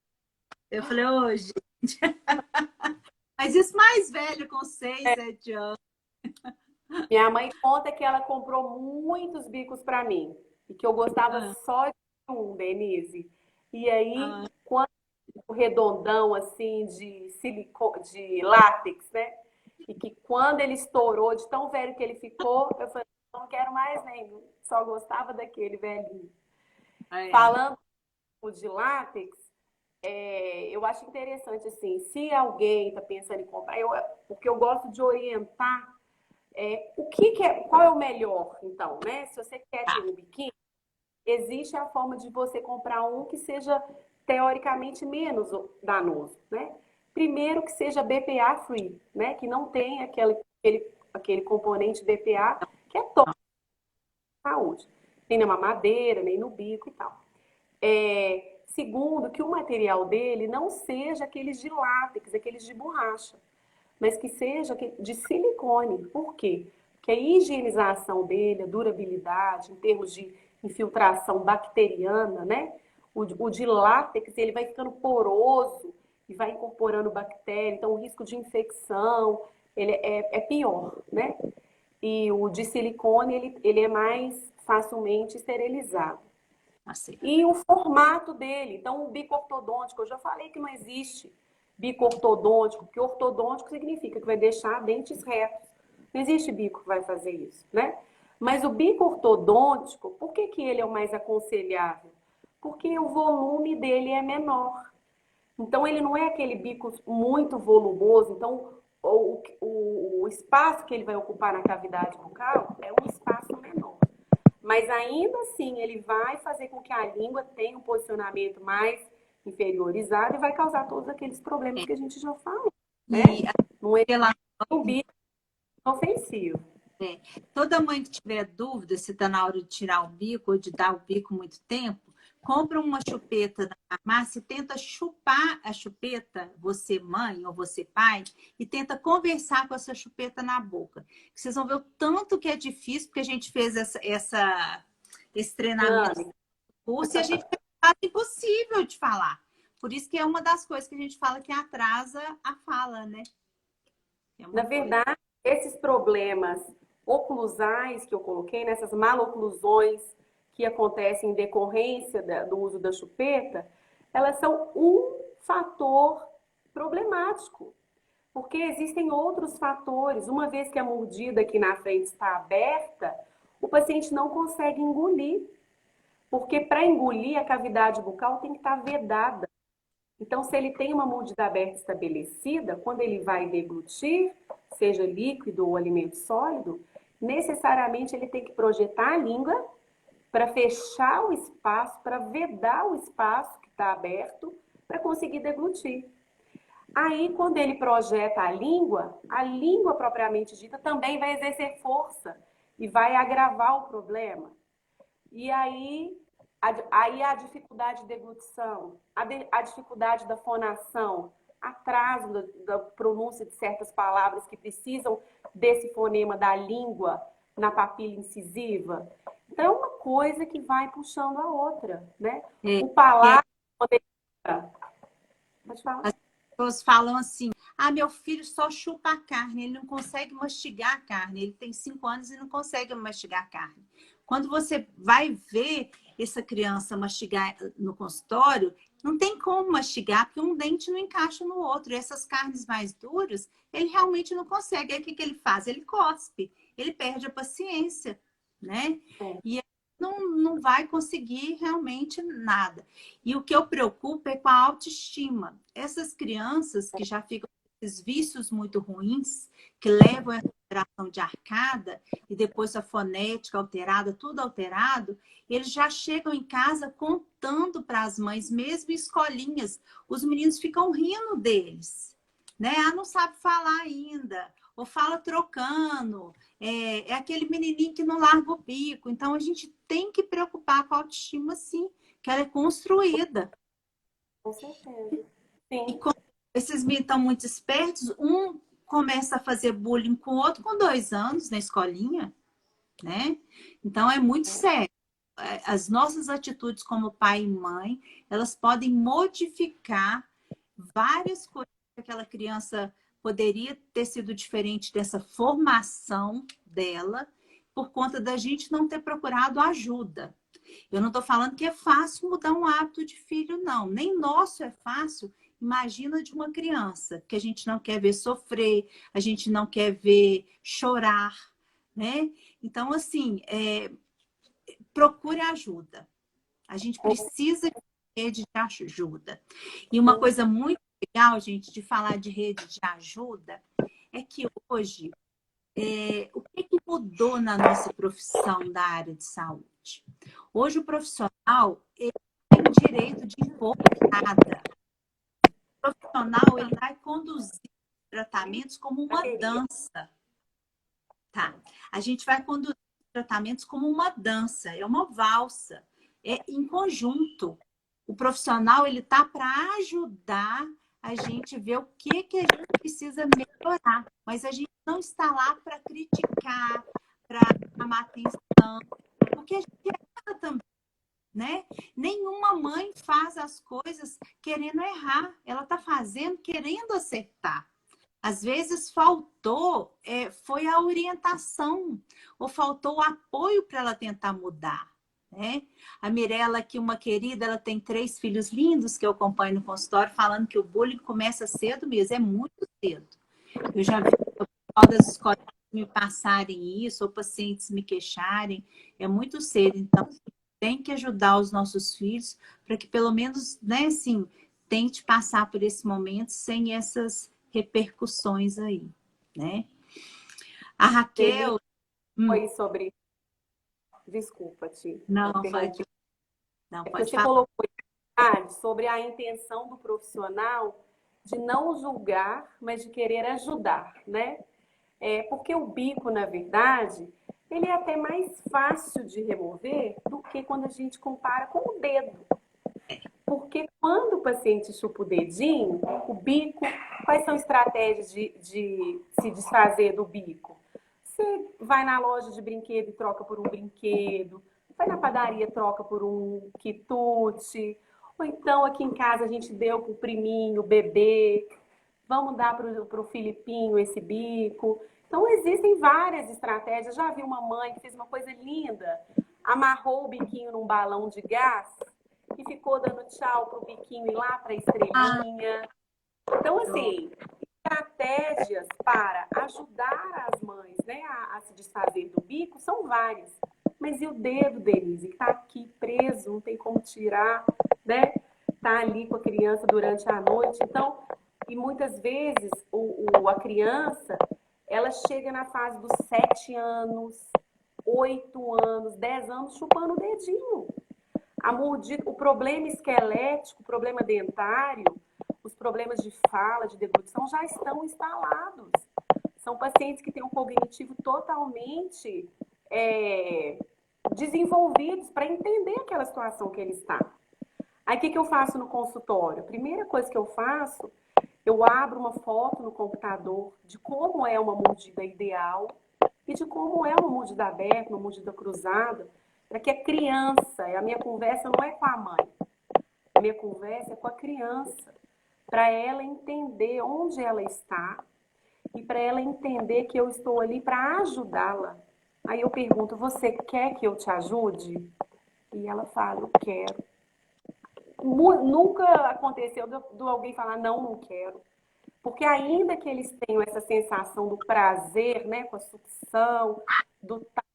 Eu falei, ô, gente. Mas isso mais velho, com 6, 7 anos. Minha mãe conta que ela comprou muitos bicos para mim e que eu gostava Ah, só de um, Denise. E aí, ah, quando o redondão assim de látex, né? E que quando ele estourou, de tão velho que ele ficou, eu falei, não quero mais nenhum. Só gostava daquele velhinho. é. Falando de látex, eu acho interessante assim, se alguém está pensando em comprar, porque eu gosto de orientar qual é o melhor, então, né? Se você quer ter um biquíni, existe a forma de você comprar um que seja teoricamente menos danoso, né? Primeiro que seja BPA free, né? Que não tem aquele componente BPA que é tóxico à saúde. Nem na mamadeira, nem no bico e tal. Segundo, que o material dele não seja aqueles de látex, aqueles de borracha, mas que seja de silicone. Por quê? Porque a higienização dele, a durabilidade, em termos de infiltração bacteriana, né? O de látex, ele vai ficando poroso e vai incorporando bactéria, então o risco de infecção ele é pior, né? E o de silicone, ele é mais facilmente esterilizado. Assim. E o formato dele. Então, o bico ortodôntico, eu já falei que não existe bico ortodôntico, porque ortodôntico significa que vai deixar dentes retos. Não existe bico que vai fazer isso, né? Mas o bico ortodôntico, por que que ele é o mais aconselhável? Porque o volume dele é menor. Então, ele não é aquele bico muito volumoso. Então, o espaço que ele vai ocupar na cavidade bucal é um espaço menor. Mas ainda assim, ele vai fazer com que a língua tenha um posicionamento mais inferiorizado e vai causar todos aqueles problemas que a gente já falou, né? E Não é pela um bico ofensivo. Toda mãe que tiver dúvida se está na hora de tirar o bico ou de dar o bico muito tempo, compra uma chupeta na farmácia e tenta chupar a chupeta, você mãe ou você pai, e tenta conversar com essa chupeta na boca. Vocês vão ver o tanto que é difícil, porque a gente fez esse treinamento no curso e a gente faz impossível de falar. Por isso que é uma das coisas que a gente fala que atrasa a fala, né? Na verdade, esses problemas oclusais que eu coloquei, nessas maloclusões que acontecem em decorrência do uso da chupeta, elas são um fator problemático, porque existem outros fatores. Uma vez que a mordida aqui na frente está aberta, o paciente não consegue engolir, porque para engolir a cavidade bucal tem que estar vedada. Então, se ele tem uma mordida aberta estabelecida, quando ele vai deglutir, seja líquido ou alimento sólido, necessariamente ele tem que projetar a língua para fechar o espaço, para vedar o espaço que está aberto, para conseguir deglutir. Aí, quando ele projeta a língua propriamente dita também vai exercer força e vai agravar o problema. E aí a dificuldade de deglutição, a dificuldade da fonação, atraso da pronúncia de certas palavras que precisam desse fonema da língua na papila incisiva. Então, é uma coisa que vai puxando a outra, né? O palavra... Pode falar. As pessoas falam assim, meu filho só chupa a carne, ele não consegue mastigar a carne, ele tem 5 anos e não consegue mastigar a carne. Quando você vai ver essa criança mastigar no consultório, não tem como mastigar, porque um dente não encaixa no outro. E essas carnes mais duras, ele realmente não consegue. Aí o que ele faz? Ele cospe, ele perde a paciência, né? E não vai conseguir realmente nada. E o que eu preocupo é com a autoestima. Essas crianças que já ficam com esses vícios muito ruins, que levam a alteração de arcada e depois a fonética alterada, tudo alterado, eles já chegam em casa contando para as mães, mesmo em escolinhas. Os meninos ficam rindo deles, né? Não sabe falar ainda, ou fala trocando. É aquele menininho que não larga o bico. Então, a gente tem que preocupar com a autoestima, sim, que ela é construída. Com certeza. Sim. E como esses meninos estão muito espertos, um começa a fazer bullying com o outro com 2 anos na escolinha, né? Então, é muito sério. As nossas atitudes como pai e mãe, elas podem modificar várias coisas que aquela criança poderia ter sido diferente dessa formação dela, por conta da gente não ter procurado ajuda. Eu não estou falando que é fácil mudar um hábito de filho, não. Nem nosso é fácil. Imagina de uma criança, que a gente não quer ver sofrer, a gente não quer ver chorar, né? Então, assim, procure ajuda. A gente precisa de rede de ajuda. E uma coisa muito legal, gente, de falar de rede de ajuda, é que hoje, o que mudou na nossa profissão da área de saúde? Hoje o profissional, ele tem direito de impor nada. O profissional, ele vai conduzir tratamentos como uma dança. Tá? A gente vai conduzir tratamentos como uma dança, é uma valsa, é em conjunto. O profissional, ele tá para ajudar a gente ver o que a gente precisa melhorar, mas a gente não está lá para criticar, para chamar atenção, porque a gente erra também, né? Nenhuma mãe faz as coisas querendo errar, ela tá fazendo querendo acertar. Às vezes faltou, foi a orientação, ou faltou o apoio para ela tentar mudar, né? A Mirella, aqui, uma querida, ela tem 3 filhos lindos que eu acompanho no consultório, falando que o bullying começa cedo mesmo, é muito cedo. Eu já vi o pessoal das escolas me passarem isso, ou pacientes me queixarem, é muito cedo. Então, tem que ajudar os nossos filhos para que pelo menos, né, assim, tente passar por esse momento sem essas repercussões aí, né? A Raquel... Foi sobre... Desculpa, Ti. Não, pode Você falar. colocou sobre a intenção do profissional de não julgar, mas de querer ajudar, né? Porque o bico, na verdade, ele é até mais fácil de remover do que quando a gente compara com o dedo. Porque quando o paciente chupa o dedinho, o bico, quais são estratégias de se desfazer do bico? Você vai na loja de brinquedo e troca por um brinquedo, vai na padaria e troca por um quitute, ou então aqui em casa a gente deu pro priminho, bebê, vamos dar pro Filipinho esse bico. Então existem várias estratégias. Já vi uma mãe que fez uma coisa linda, amarrou o biquinho num balão de gás e ficou dando tchau pro biquinho ir lá pra estrelinha. Então, assim, estratégias para ajudar as mães, né, a se desfazer do bico são várias. Mas e o dedo, Denise, que está aqui preso, não tem como tirar, né? Está ali com a criança durante a noite. Então, e muitas vezes a criança, ela chega na fase dos 7 anos, 8 anos, 10 anos, chupando o dedinho. A mordida, o problema esquelético, o problema dentário, os problemas de fala, de deglutição já estão instalados. São pacientes que têm um cognitivo totalmente desenvolvidos para entender aquela situação que ele está. Aí o que eu faço no consultório? A primeira coisa que eu faço, eu abro uma foto no computador de como é uma mordida ideal e de como é uma mordida aberta, uma mordida cruzada, para que a criança, a minha conversa não é com a mãe, a minha conversa é com a criança, para ela entender onde ela está e para ela entender que eu estou ali para ajudá-la. Aí eu pergunto, você quer que eu te ajude? E ela fala, eu quero. Nunca aconteceu de alguém falar, não, não quero. Porque ainda que eles tenham essa sensação do prazer, né, com a sucção, do tato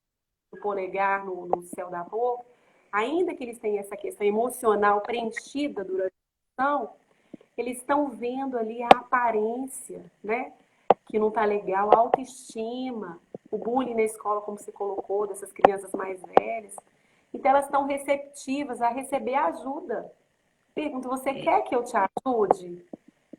do polegar no céu da boca, ainda que eles tenham essa questão emocional preenchida durante a sessão, eles estão vendo ali a aparência, né, que não tá legal, a autoestima, o bullying na escola, como você colocou, dessas crianças mais velhas. Então, elas estão receptivas a receber ajuda. Pergunto, você quer que eu te ajude?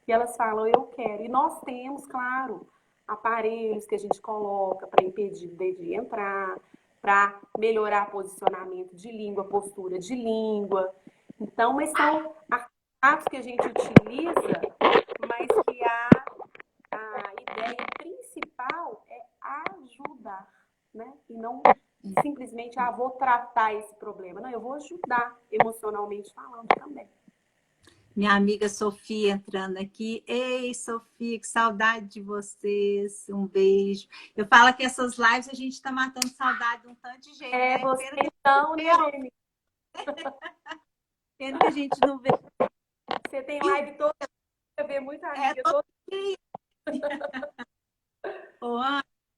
E elas falam, eu quero. E nós temos, claro, aparelhos que a gente coloca para impedir o dedo de entrar, para melhorar posicionamento de língua, postura de língua. Então, mas são artefatos que a gente utiliza, mas que a ideia principal é ajudar, né? E não simplesmente, vou tratar esse problema. Não, eu vou ajudar emocionalmente falando também. Minha amiga Sofia entrando aqui. Ei, Sofia, que saudade de vocês. Um beijo. Eu falo que essas lives a gente está matando saudade de um tanto de gente. Né? Você então, né, Denise? Pena que a gente não vê. Você tem live toda, você vê muita amiga todo dia.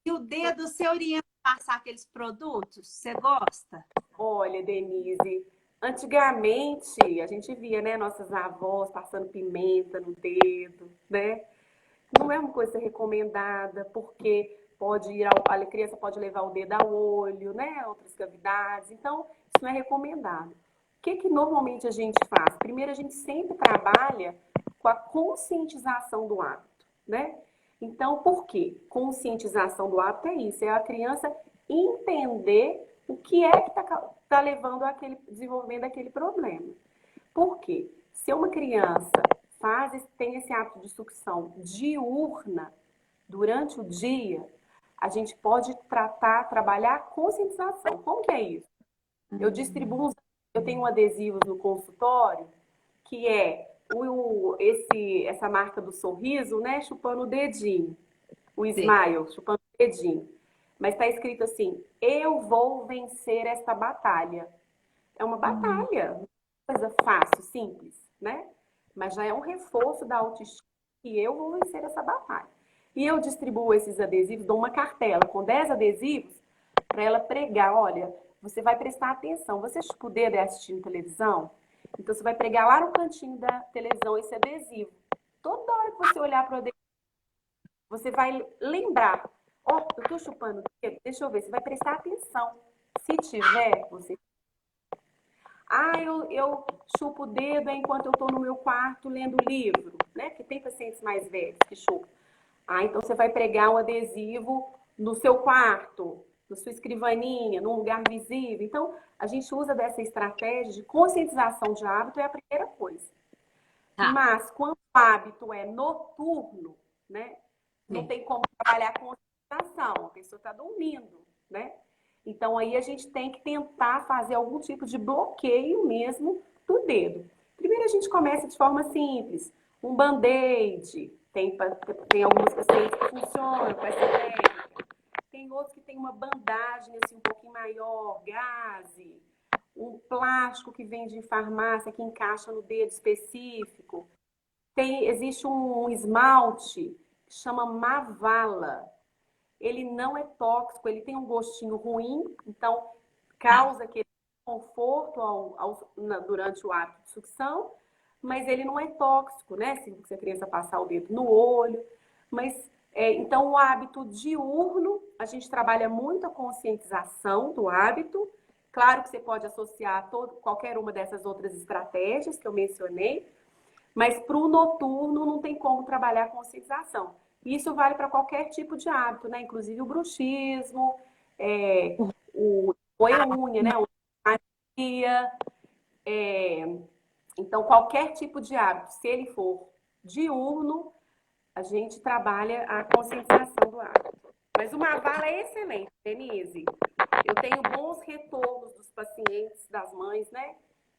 E o dedo, você orienta a passar aqueles produtos? Você gosta? Olha, Denise, antigamente a gente via, né, nossas avós passando pimenta no dedo, né? Não é uma coisa recomendada, porque a criança pode levar o dedo ao olho, né? Outras cavidades. Então, isso não é recomendado. O que normalmente a gente faz? Primeiro, a gente sempre trabalha com a conscientização do hábito, né? Então, por quê? Conscientização do hábito é isso, é a criança entender o que é que está levando àquele desenvolvimento daquele problema. Por quê? Se uma criança tem esse hábito de sucção diurna durante o dia, a gente pode trabalhar a conscientização. Como que é isso? Eu tenho adesivos no consultório que é essa marca do sorriso, né? Chupando o dedinho. O smile, sim, chupando o dedinho. Mas está escrito assim, eu vou vencer esta batalha. É uma batalha, uma coisa fácil, simples, né? Mas já é um reforço da autoestima que eu vou vencer essa batalha. E eu distribuo esses adesivos, dou uma cartela com 10 adesivos para ela pregar, olha, você vai prestar atenção. Você chupa o dedo assistindo televisão? Então, você vai pregar lá no cantinho da televisão esse adesivo. Toda hora que você olhar para o adesivo, você vai lembrar. Eu estou chupando o dedo? Deixa eu ver. Você vai prestar atenção. Se tiver, você... eu chupo o dedo enquanto eu estou no meu quarto lendo livro, né? Porque tem pacientes mais velhos que chupam. Ah, então você vai pregar um adesivo no seu quarto, na sua escrivaninha, num lugar visível. Então, a gente usa dessa estratégia de conscientização de hábito, é a primeira coisa. Tá. Mas, quando o hábito é noturno, né? Não É. tem como trabalhar com concentração, a pessoa está dormindo, né? Então, aí a gente tem que tentar fazer algum tipo de bloqueio mesmo do dedo. Primeiro, a gente começa de forma simples. Um band-aid, tem algumas pacientes que funcionam com essa técnica. Tem outros que tem uma bandagem assim, um pouquinho maior, gaze, um plástico que vende em farmácia que encaixa no dedo específico. Existe um esmalte que chama Mavala. Ele não é tóxico, ele tem um gostinho ruim, então causa aquele conforto durante o ato de sucção, mas ele não é tóxico, né? Se a criança passar o dedo no olho. Mas, então, o hábito diurno, a gente trabalha muito a conscientização do hábito. Claro que você pode associar qualquer uma dessas outras estratégias que eu mencionei, mas para o noturno não tem como trabalhar a conscientização. Isso vale para qualquer tipo de hábito, né? Inclusive o bruxismo, o unha, né? Então, qualquer tipo de hábito, se ele for diurno, a gente trabalha a conscientização do hábito. Mas uma vala é excelente, Denise. Eu tenho bons retornos dos pacientes, das mães, né?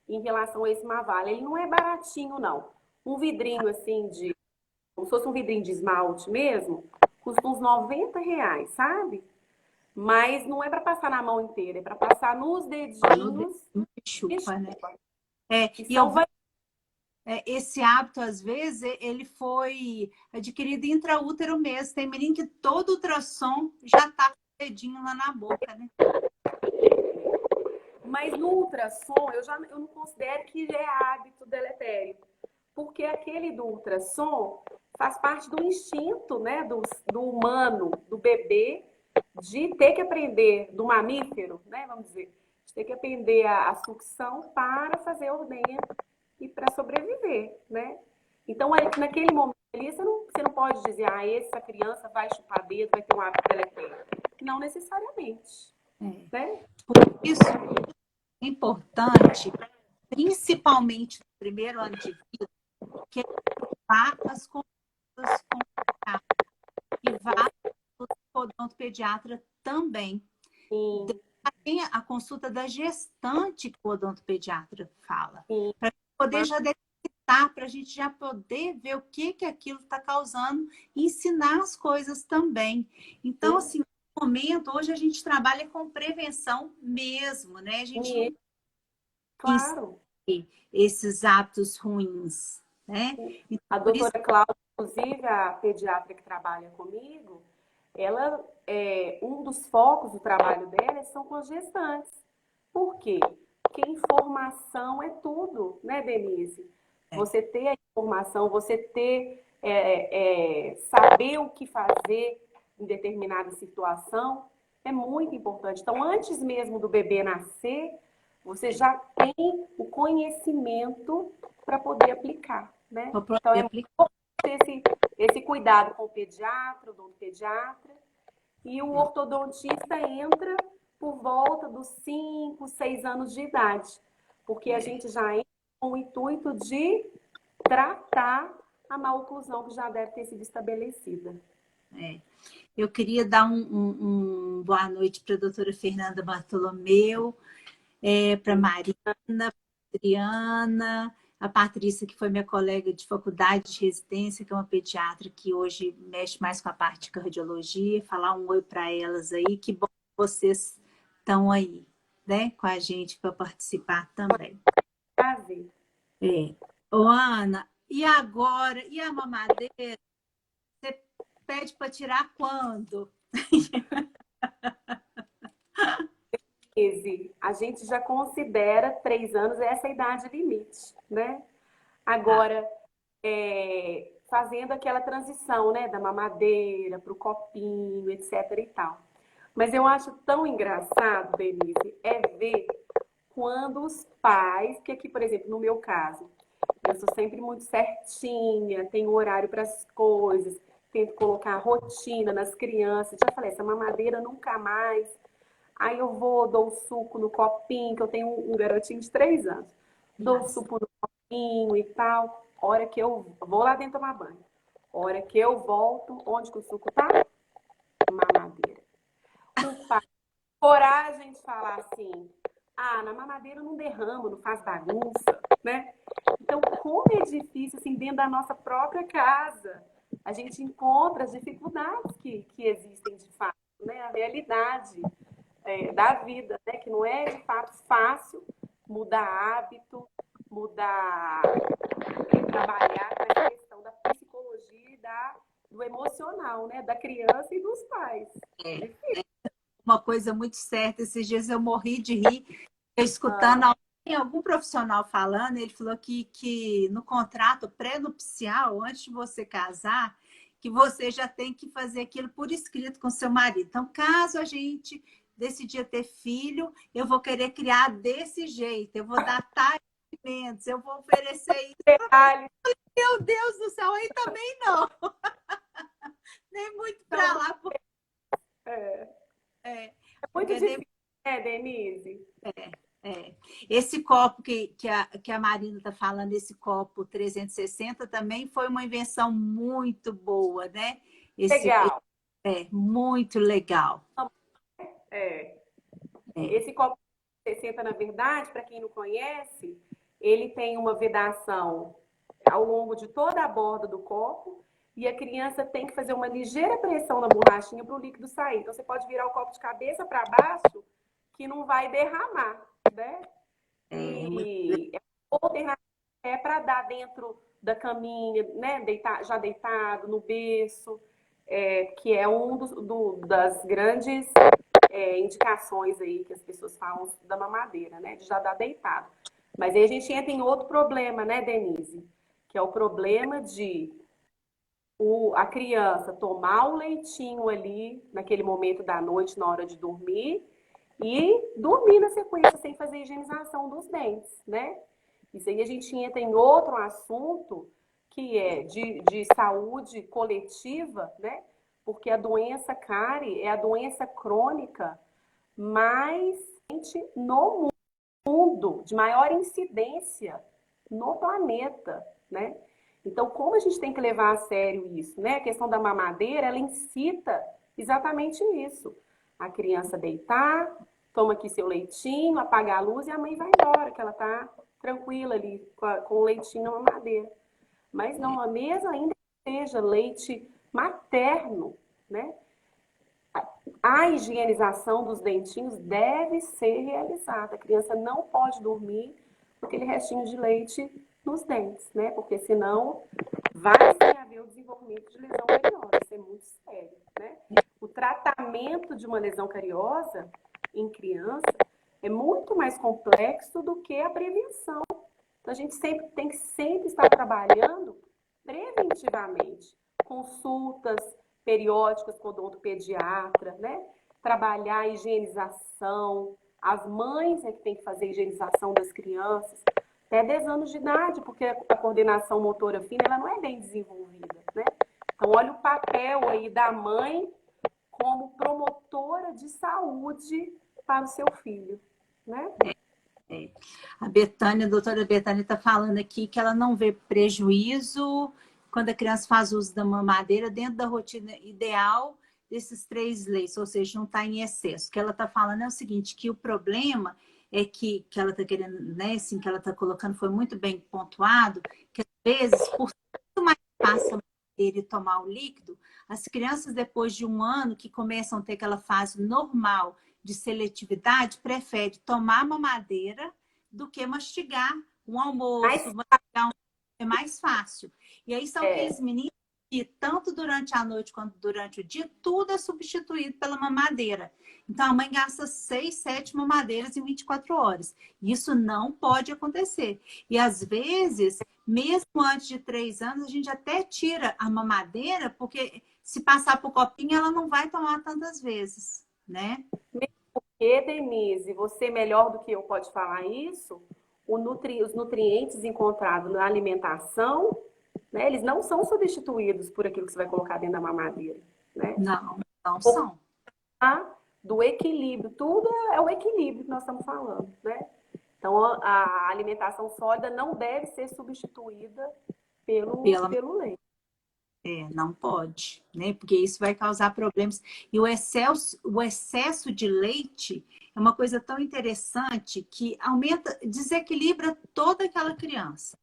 Em relação a esse Mavala. Ele não é baratinho, não. Um vidrinho assim como se fosse um vidrinho de esmalte mesmo, custa uns R$ 90, sabe? Mas não é para passar na mão inteira, é para passar nos No dedinhos dedinho que e chupa, né? chupa. É, E e eu são esse hábito, às vezes, ele foi adquirido intraútero mesmo. Tem menino que todo ultrassom já tá com o dedinho lá na boca, né? Mas no ultrassom, eu não considero que é hábito deletério, porque aquele do ultrassom faz parte do instinto, né, do humano, do bebê, de ter que aprender, do mamífero, né, vamos dizer, de ter que aprender a sucção para fazer a ordenha e para sobreviver, né? Então, naquele momento ali, você não pode dizer, ah, essa criança vai chupar dedo, vai ter um hábito deletério. Não necessariamente, É. né? Por isso é importante, principalmente no primeiro ano de vida, que vá as consultas com o pediatra e vá o odontopediatra também. Sim, Tem a consulta da gestante que o odontopediatra fala, sim. para poder já detectar, para a gente já poder ver o que aquilo está causando e ensinar as coisas também. Então, assim, no momento, hoje a gente trabalha com prevenção mesmo, né? A gente não Claro. esses hábitos ruins, né? Então, A por isso, doutora Cláudia, inclusive, a pediatra que trabalha comigo, um dos focos do trabalho dela são com as gestantes. Por quê? Porque informação é tudo, né, Denise? Você ter a informação, você saber o que fazer em determinada situação é muito importante. Então, antes mesmo do bebê nascer, você já tem o conhecimento para poder aplicar, né? para Então, poder é aplicar. esse cuidado com o pediatra, o odontopediatra, e o ortodontista entra por volta dos 5, 6 anos de idade, porque a gente já entra com o intuito de tratar a maloclusão que já deve ter sido estabelecida. É. Eu queria dar um boa noite para a doutora Fernanda Bartolomeu, para Marina, para Adriana, a Patrícia, que foi minha colega de faculdade de residência, que é uma pediatra que hoje mexe mais com a parte de cardiologia, falar um oi para elas aí, que bom que vocês estão aí, né, com a gente para participar também. Prazer. Ô, Ana, e agora? E a mamadeira? Você pede para tirar quando? A gente já considera 3 anos essa idade limite, né? Tá. Agora, fazendo aquela transição, né, da mamadeira para o copinho, etc e tal. Mas eu acho tão engraçado, Denise, ver quando os pais, que aqui, por exemplo, no meu caso, eu sou sempre muito certinha, tenho horário para as coisas, tento colocar rotina nas crianças. Já falei, essa mamadeira nunca mais. Aí eu vou, dou o suco no copinho, que eu tenho um garotinho de 3 anos. Dou o Nossa. suco no copinho e tal. Hora que eu vou lá dentro tomar banho. Hora que eu volto, onde que o suco tá? Mamadeira. O pai, coragem de falar assim, ah, na mamadeira não derrama, não faz bagunça, né? Então, como é difícil, assim, dentro da nossa própria casa, a gente encontra as dificuldades que existem de fato, né? A realidade da vida, né? Que não é de fato fácil mudar hábito, mudar, trabalhar com essa questão da psicologia e do emocional, né? Da criança e dos pais. É uma coisa muito certa. Esses dias eu morri de rir, eu escutando algum profissional falando, ele falou que no contrato pré-nupcial, antes de você casar, que você já tem que fazer aquilo por escrito com seu marido. Então, caso a gente decidir ter filho, eu vou querer criar desse jeito, eu vou dar tais alimentos, eu vou oferecer isso. Meu Deus do céu, aí também não. Nem muito para lá. Porque... É muito difícil, né, Denise? Esse copo que a Marina está falando, esse copo 360, também foi uma invenção muito boa, né? Legal. Muito legal. Esse copo 360, na verdade, para quem não conhece, ele tem uma vedação ao longo de toda a borda do copo e a criança tem que fazer uma ligeira pressão na borrachinha para o líquido sair. Então, você pode virar o copo de cabeça para baixo que não vai derramar, né? E a alternativa é para dar dentro da caminha, né? Já deitado, no berço, que é um das grandes indicações aí que as pessoas falam da mamadeira, né? De já dar deitado. Mas aí a gente entra em outro problema, né, Denise? Que é o problema de a criança tomar o leitinho ali naquele momento da noite, na hora de dormir, e dormir na sequência sem fazer higienização dos dentes, né? Isso aí a gente entra em outro assunto que é de saúde coletiva, né? Porque a doença cárie é a doença crônica mais no mundo, de maior incidência no planeta, né? Então, como a gente tem que levar a sério isso, né? A questão da mamadeira, ela incita exatamente isso. A criança deitar, toma aqui seu leitinho, apaga a luz e a mãe vai embora, que ela tá tranquila ali com o leitinho na mamadeira. Mas não, a mesa ainda seja leite materno, né? A higienização dos dentinhos deve ser realizada. A criança não pode dormir com aquele restinho de leite nos dentes, né? Porque senão vai sim haver o desenvolvimento de lesão cariosa. Isso é muito sério, né? O tratamento de uma lesão cariosa em criança é muito mais complexo do que a prevenção. Então, a gente tem que sempre estar trabalhando preventivamente. Consultas periódicas com o odontopediatra, né? Trabalhar a higienização. As mães é que tem que fazer a higienização das crianças até 10 anos de idade, porque a coordenação motora fina ela não é bem desenvolvida, né? Então, olha o papel aí da mãe como promotora de saúde para o seu filho, né? A Betânia, a doutora Betânia está falando aqui que ela não vê prejuízo quando a criança faz uso da mamadeira dentro da rotina ideal desses 3 leitos, ou seja, não está em excesso. O que ela está falando é o seguinte, que o problema é que ela está querendo, né, assim, que ela está colocando foi muito bem pontuado, que às vezes, por muito mais fácil ele tomar o líquido, as crianças depois de 1 ano que começam a ter aquela fase normal de seletividade, prefere tomar mamadeira do que mastigar um almoço, é mais fácil. E aí são aqueles meninos que tanto durante a noite quanto durante o dia, tudo é substituído pela mamadeira. Então a mãe gasta 6, 7 mamadeiras em 24 horas. Isso não pode acontecer. E às vezes, mesmo antes de 3 anos, a gente até tira a mamadeira, porque se passar por copinho, ela não vai tomar tantas vezes, né? E, Denise, você melhor do que eu pode falar isso? Os nutrientes encontrados na alimentação né? Eles não são substituídos por aquilo que você vai colocar dentro da mamadeira, né? Não são. Do equilíbrio, tudo é o equilíbrio que nós estamos falando, né? Então, a alimentação sólida não deve ser substituída pelo leite. Não pode, né? Porque isso vai causar problemas. E o excesso de leite é uma coisa tão interessante que desequilibra toda aquela criança.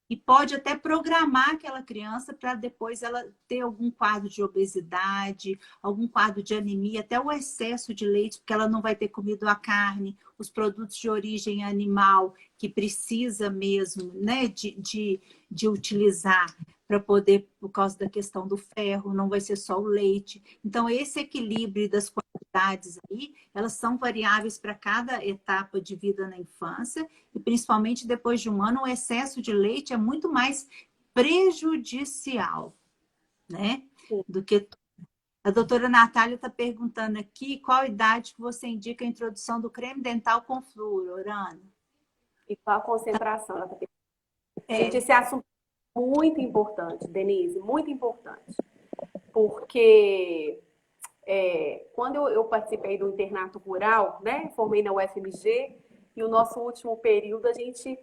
E pode até programar aquela criança para depois ela ter algum quadro de obesidade, algum quadro de anemia, até o excesso de leite, porque ela não vai ter comido a carne, os produtos de origem animal, que precisa mesmo, né, de utilizar para poder, por causa da questão do ferro, não vai ser só o leite. Então, esse equilíbrio das quantidades aí, elas são variáveis para cada etapa de vida na infância, e principalmente depois de um ano, o excesso de leite é muito mais prejudicial, né? Do que... A doutora Natália está perguntando aqui qual idade que você indica a introdução do creme dental com flúor, Orana? E qual a concentração? Gente, esse assunto é muito importante, Denise, muito importante. Porque quando eu participei do internato rural, né? Formei na UFMG, e o nosso último período a gente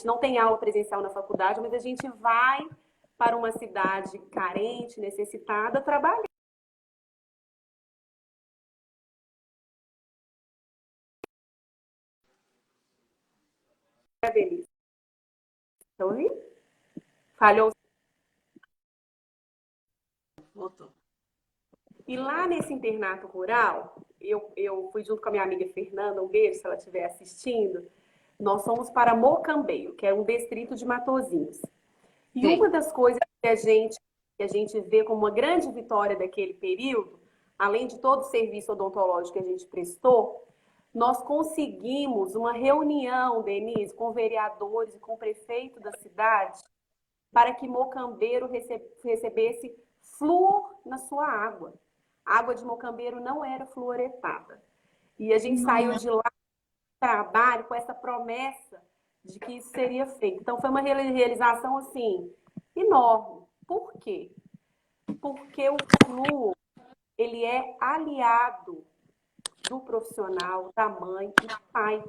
não tem aula presencial na faculdade, mas a gente vai para uma cidade carente, necessitada, trabalhar. Denise. Estão ouvindo? Falhou. Voltou. E lá nesse internato rural, eu fui junto com a minha amiga Fernanda, um beijo se ela estiver assistindo. Nós fomos para Mocambeiro, que é um distrito de Matosinhos. E uma das coisas que a gente vê como uma grande vitória daquele período, além de todo o serviço odontológico que a gente prestou, nós conseguimos uma reunião, Denise, com vereadores e com o prefeito da cidade, para que Mocambeiro recebesse flúor na sua água. A água de Mocambeiro não era fluoretada. E a gente saiu de lá do trabalho com essa promessa de que isso seria feito. Então, foi uma realização, assim, enorme. Por quê? Porque o flúor, ele é aliado do profissional, da mãe e do pai.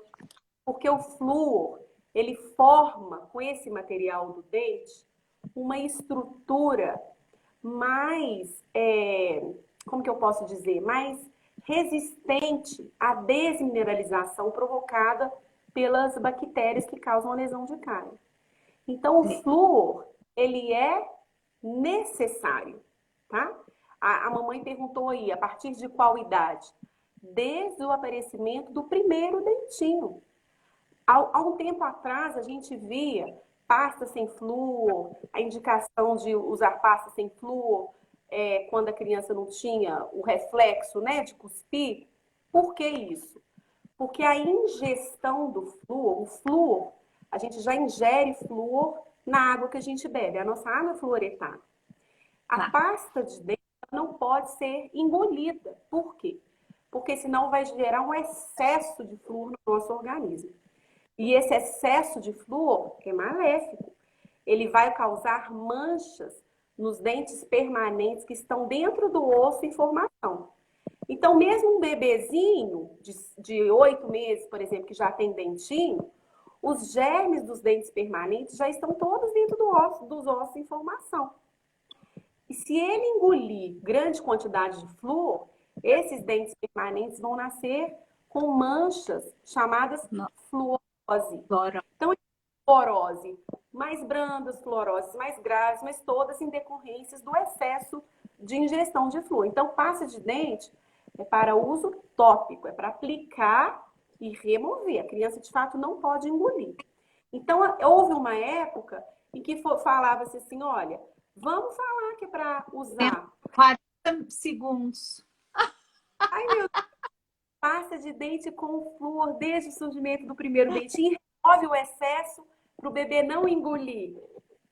Porque o flúor, ele forma, com esse material do dente, uma estrutura mais, como que eu posso dizer, mais resistente à desmineralização provocada pelas bactérias que causam a lesão de cárie. Então, o flúor, ele é necessário, tá? A mamãe perguntou aí, a partir de qual idade? Desde o aparecimento do primeiro dentinho. Há um tempo atrás, a gente via pasta sem flúor, a indicação de usar pasta sem flúor quando a criança não tinha o reflexo, né, de cuspir. Por que isso? Porque a ingestão do flúor, o flúor, a gente já ingere flúor na água que a gente bebe, a nossa água é fluoretada. A pasta de dente não pode ser engolida. Por quê? Porque senão vai gerar um excesso de flúor no nosso organismo. E esse excesso de flúor é maléfico. Ele vai causar manchas nos dentes permanentes que estão dentro do osso em formação. Então, mesmo um bebezinho de 8 meses, por exemplo, que já tem dentinho, os germes dos dentes permanentes já estão todos dentro dos ossos em formação. E se ele engolir grande quantidade de flúor, esses dentes permanentes vão nascer com manchas chamadas fluorose. Então, fluorose mais brandas, fluoroses mais graves, mas todas em decorrências do excesso de ingestão de flúor. Então, pasta de dente é para uso tópico, é para aplicar e remover. A criança, de fato, não pode engolir. Então, houve uma época em que falava-se assim, olha, vamos falar que é para usar... 40 segundos. Ai, meu Deus. Pasta de dente com flúor desde o surgimento do primeiro dentinho, remove o excesso para o bebê não engolir.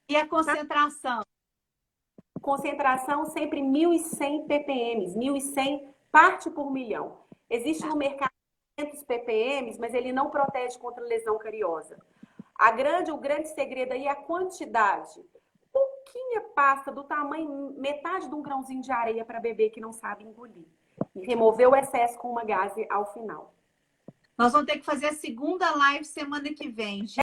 E a concentração? Concentração sempre 1.100 ppm, 1.100 parte por milhão. Existe no mercado 500 ppm, mas ele não protege contra lesão cariosa. O grande segredo aí é a quantidade. pouquinha pasta do tamanho, metade de um grãozinho de areia para bebê que não sabe engolir. E remover o excesso com uma gaze ao final. Nós vamos ter que fazer a segunda live semana que vem, gente.